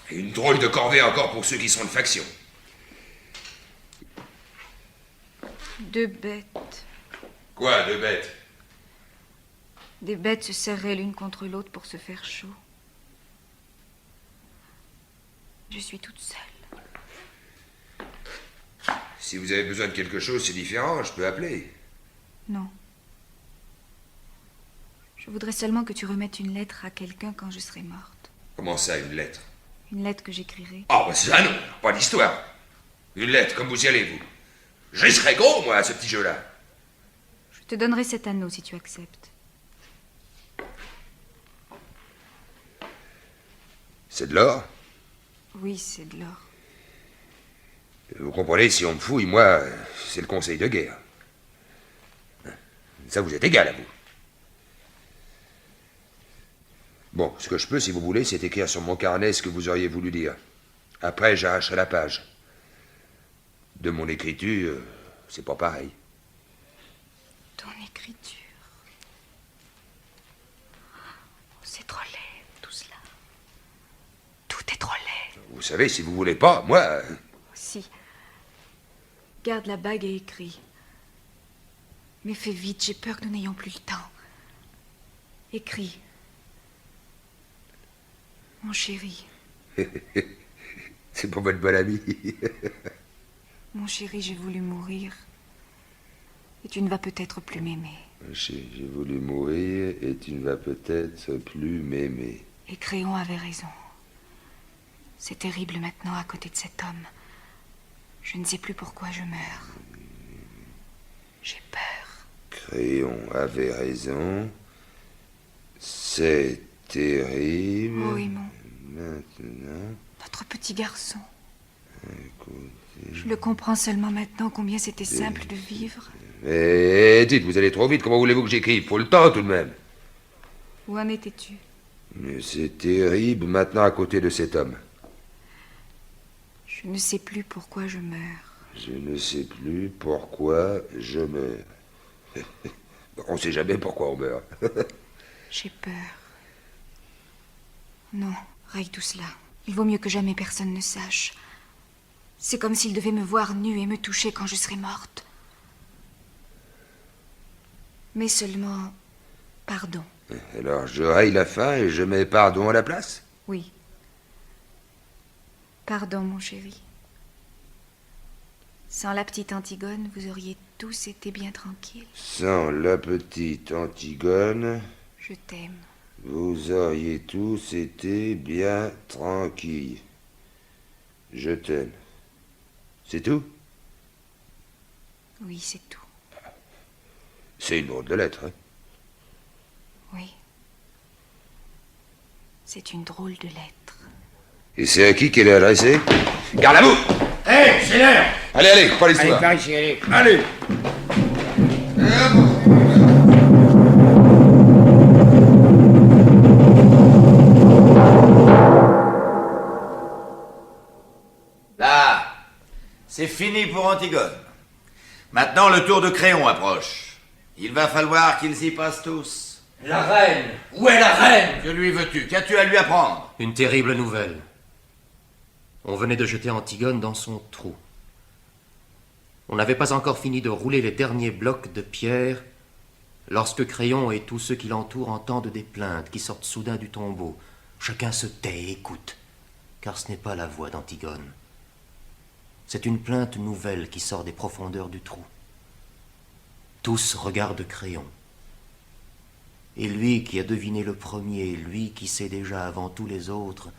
Et une drôle de corvée encore pour ceux qui sont de faction. 2 bêtes. Quoi, 2 bêtes? Des bêtes se serraient l'une contre l'autre pour se faire chaud. Je suis toute seule. Si vous avez besoin de quelque chose, c'est différent, je peux appeler. Non. Je voudrais seulement que tu remettes une lettre à quelqu'un quand je serai morte. Comment ça, une lettre? Une lettre que j'écrirai. Ah, bah ça non, pas d'histoire. Une lettre, comme vous y allez, vous. Je serai gros, moi, à ce petit jeu-là. Je te donnerai cet anneau si tu acceptes. C'est de l'or? Oui, c'est de l'or. Vous comprenez, si on me fouille, moi, c'est le conseil de guerre. Ça vous est égal à vous. Bon, ce que je peux, si vous voulez, c'est écrire sur mon carnet ce que vous auriez voulu dire. Après, j'arracherai la page. De mon écriture, c'est pas pareil. Ton écriture. Oh, c'est trop laid, tout cela. Tout est trop laid. Vous savez, si vous voulez pas, moi... Si. Garde la bague et écris. Mais fais vite, j'ai peur que nous n'ayons plus le temps. Écris. Mon chéri. C'est pour votre bonne amie. Mon chéri, j'ai voulu mourir. Et tu ne vas peut-être plus m'aimer. J'ai voulu mourir et tu ne vas peut-être plus m'aimer. Et Créon avait raison. C'est terrible maintenant à côté de cet homme. Je ne sais plus pourquoi je meurs. J'ai peur. Créon avait raison. C'est terrible. Oh, Aimon. Maintenant... Notre petit garçon. Écoutez... Je le comprends seulement maintenant combien c'était simple de vivre. Mais dites, vous allez trop vite. Comment voulez-vous que j'écrive? Faut le temps, tout de même. Où en étais-tu? Mais c'est terrible maintenant à côté de cet homme. Je ne sais plus pourquoi je meurs. Je ne sais plus pourquoi je meurs. On ne sait jamais pourquoi on meurt. J'ai peur. Non, raille tout cela. Il vaut mieux que jamais personne ne sache. C'est comme s'il devait me voir nue et me toucher quand je serai morte. Mais seulement, pardon. Alors je raye la fin et je mets pardon à la place? Oui. Pardon, mon chéri. Sans la petite Antigone, vous auriez tous été bien tranquilles. Sans la petite Antigone, Je t'aime. vous auriez tous été bien tranquilles. Je t'aime. C'est tout? Oui, c'est tout. C'est une drôle de lettre, hein? Oui. C'est une drôle de lettre. Et c'est à qui qu'elle est adressée? Garde à vous! Hé, c'est l'heure! Allez, allez, pas Allez, l'histoire. par ici, allez. Allez! Là, c'est fini pour Antigone. Maintenant, le tour de Créon approche. Il va falloir qu'ils y passent tous. La reine! Où est la reine? Que lui veux-tu? Qu'as-tu à lui apprendre? Une terrible nouvelle. On venait de jeter Antigone dans son trou. On n'avait pas encore fini de rouler les derniers blocs de pierre lorsque Créon et tous ceux qui l'entourent entendent des plaintes qui sortent soudain du tombeau. Chacun se tait et écoute, car ce n'est pas la voix d'Antigone. C'est une plainte nouvelle qui sort des profondeurs du trou. Tous regardent Créon. Et lui qui a deviné le premier, lui qui sait déjà avant tous les autres,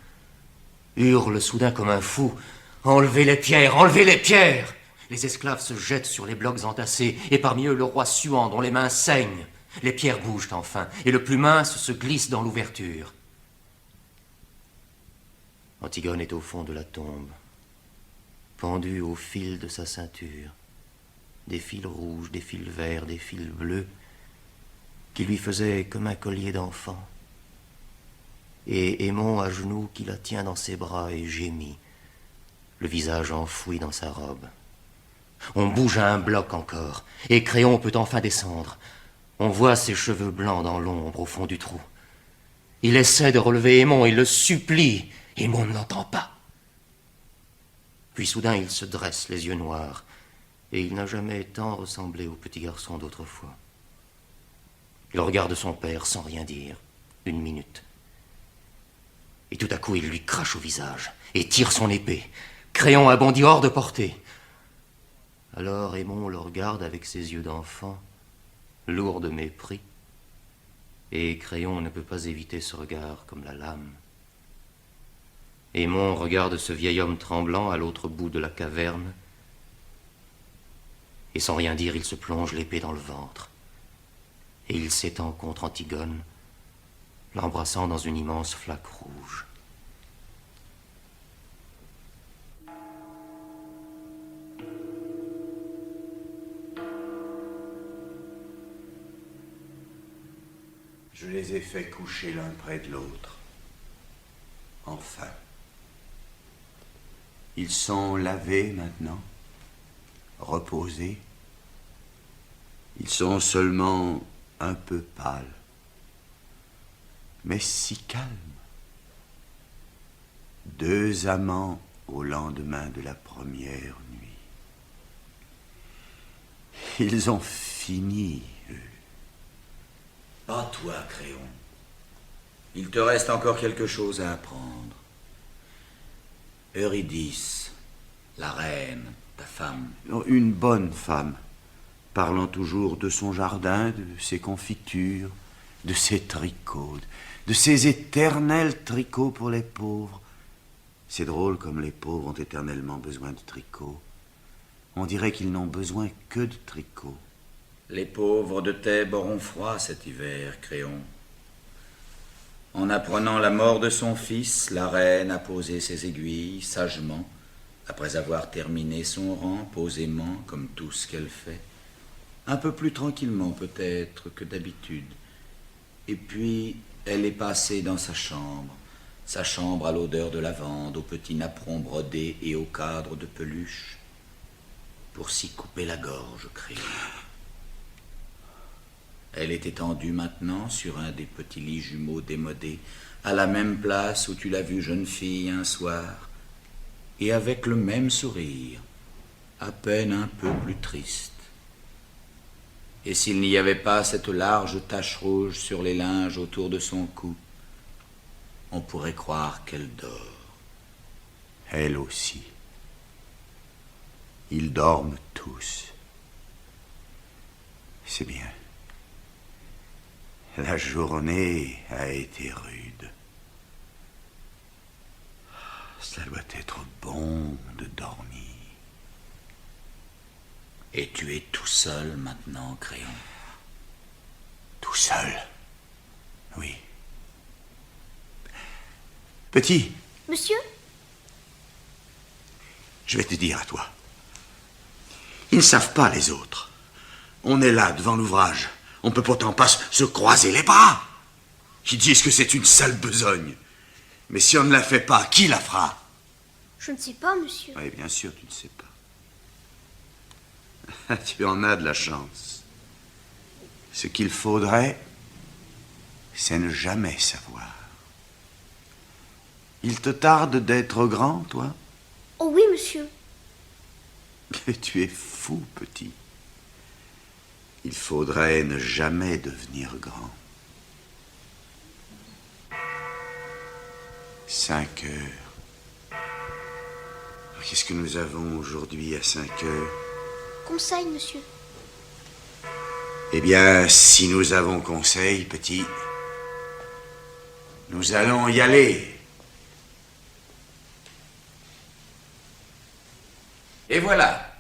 hurle soudain comme un fou. « Enlevez les pierres! Enlevez les pierres !» Les esclaves se jettent sur les blocs entassés, et parmi eux le roi suant dont les mains saignent. Les pierres bougent enfin, et le plus mince se glisse dans l'ouverture. Antigone est au fond de la tombe, pendue au fil de sa ceinture. Des fils rouges, des fils verts, des fils bleus, qui lui faisaient comme un collier d'enfant. Et Aimon à genoux qui la tient dans ses bras et gémit, le visage enfoui dans sa robe. On bouge à un bloc encore, et Créon peut enfin descendre. On voit ses cheveux blancs dans l'ombre au fond du trou. Il essaie de relever Aimon, il le supplie. Aimon ne l'entend pas. Puis soudain il se dresse, les yeux noirs, et il n'a jamais tant ressemblé au petit garçon d'autrefois. Il regarde son père sans rien dire, une minute. Et tout à coup, il lui crache au visage et tire son épée. Créon a bondi hors de portée. Alors Aimon le regarde avec ses yeux d'enfant, lourd de mépris, et Créon ne peut pas éviter ce regard comme la lame. Aimon regarde ce vieil homme tremblant à l'autre bout de la caverne, et sans rien dire, il se plonge l'épée dans le ventre. Et il s'étend contre Antigone, l'embrassant dans une immense flaque rouge. Je les ai fait coucher l'un près de l'autre. Enfin. Ils sont lavés maintenant, reposés. Ils sont seulement un peu pâles, mais si calmes. Deux amants au lendemain de la première nuit. Ils ont fini, eux. Pas toi, Créon. Il te reste encore quelque chose à apprendre. Eurydice, la reine, ta femme. Une bonne femme, parlant toujours de son jardin, de ses confitures, de ses tricots, de ses éternels tricots pour les pauvres. C'est drôle comme les pauvres ont éternellement besoin de tricots. On dirait qu'ils n'ont besoin que de tricots. Les pauvres de Thèbes auront froid cet hiver, Créon. En apprenant la mort de son fils, la reine a posé ses aiguilles sagement, après avoir terminé son rang posément, comme tout ce qu'elle fait, un peu plus tranquillement peut-être que d'habitude. Et puis, elle est passée dans sa chambre à l'odeur de lavande, aux petits napperons brodés et aux cadres de peluche, pour s'y couper la gorge, Créon. Elle est étendue maintenant sur un des petits lits jumeaux démodés, à la même place où tu l'as vue jeune fille un soir, et avec le même sourire, à peine un peu plus triste. Et s'il n'y avait pas cette large tache rouge sur les linges autour de son cou, on pourrait croire qu'elle dort. Elle aussi. Ils dorment tous. C'est bien. La journée a été rude. Cela doit être bon de dormir. Et tu es tout seul maintenant, Crayon? Tout seul? Oui. Petit, Monsieur? je vais te dire à toi. Ils ne savent pas, les autres. On est là, devant l'ouvrage. On peut pourtant pas se croiser les bras. Ils disent que c'est une sale besogne. Mais si on ne la fait pas, qui la fera? Je ne sais pas, monsieur. Oui, bien sûr, tu ne sais pas. Tu en as de la chance. Ce qu'il faudrait, c'est ne jamais savoir. Il te tarde d'être grand, toi? Oh oui, monsieur. Mais tu es fou, petit. Il faudrait ne jamais devenir grand. 5 heures. Qu'est-ce que nous avons aujourd'hui à 5 heures? Conseil, monsieur. Eh bien, si nous avons conseil, petit, nous allons y aller. Et voilà.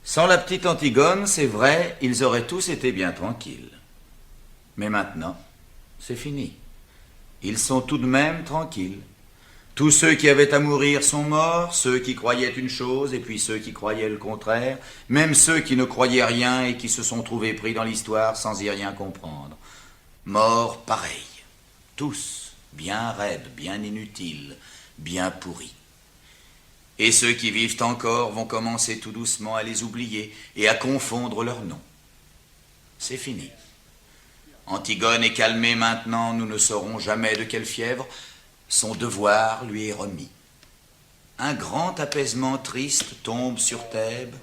Sans la petite Antigone, c'est vrai, ils auraient tous été bien tranquilles. Mais maintenant, c'est fini. Ils sont tout de même tranquilles. Tous ceux qui avaient à mourir sont morts, ceux qui croyaient une chose et puis ceux qui croyaient le contraire, même ceux qui ne croyaient rien et qui se sont trouvés pris dans l'histoire sans y rien comprendre. Morts pareils. Tous, bien raides, bien inutiles, bien pourris. Et ceux qui vivent encore vont commencer tout doucement à les oublier et à confondre leurs noms. C'est fini. Antigone est calmée maintenant, nous ne saurons jamais de quelle fièvre. Son devoir lui est remis. Un grand apaisement triste tombe sur Thèbes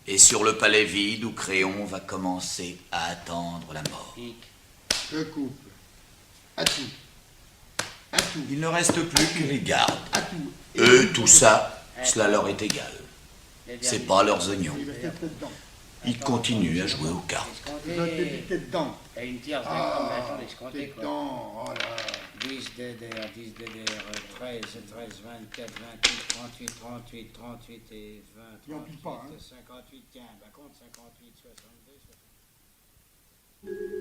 et sur le palais vide où Créon va commencer à attendre la mort. Je coupe. À tout. À tout. Il ne reste plus que les gardes. À tout. Eux, tout ça, cela leur est égal. C'est pas leurs oignons. Ils continuent à jouer aux cartes. T'es dedans. Et une tierce Ah, d'incompte, t'es dedans. Oh là. 10 DDR, 10 DDR, 13, 13, 24, 28, 38, 38, 38 et 20, 38, 58, tiens, bah compte 58, 62, 60.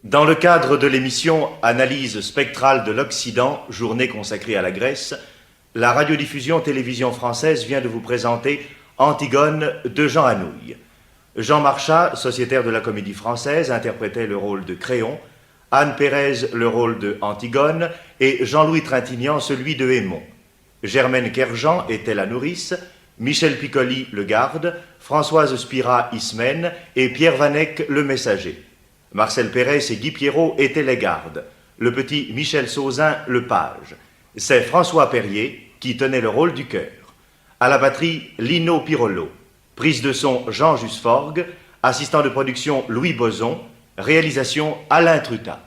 Dans le cadre de l'émission Analyse spectrale de l'Occident, journée consacrée à la Grèce, la radiodiffusion télévision française vient de vous présenter Antigone de Jean Anouilh. Jean Marchas, sociétaire de la Comédie Française, interprétait le rôle de Créon, Anne Pérez le rôle de Antigone et Jean-Louis Trintignant celui de Hémon. Germaine Kerjean était la nourrice, Michel Piccoli le garde, Françoise Spira Ismène et Pierre Vanek le messager. Marcel Pérez et Guy Pierrot étaient les gardes, le petit Michel Sauzin le page. C'est François Perrier qui tenait le rôle du chœur. À la batterie, Lino Pirolo. Prise de son, Jean Jusforgue. Assistant de production, Louis Boson. Réalisation, Alain Trutat.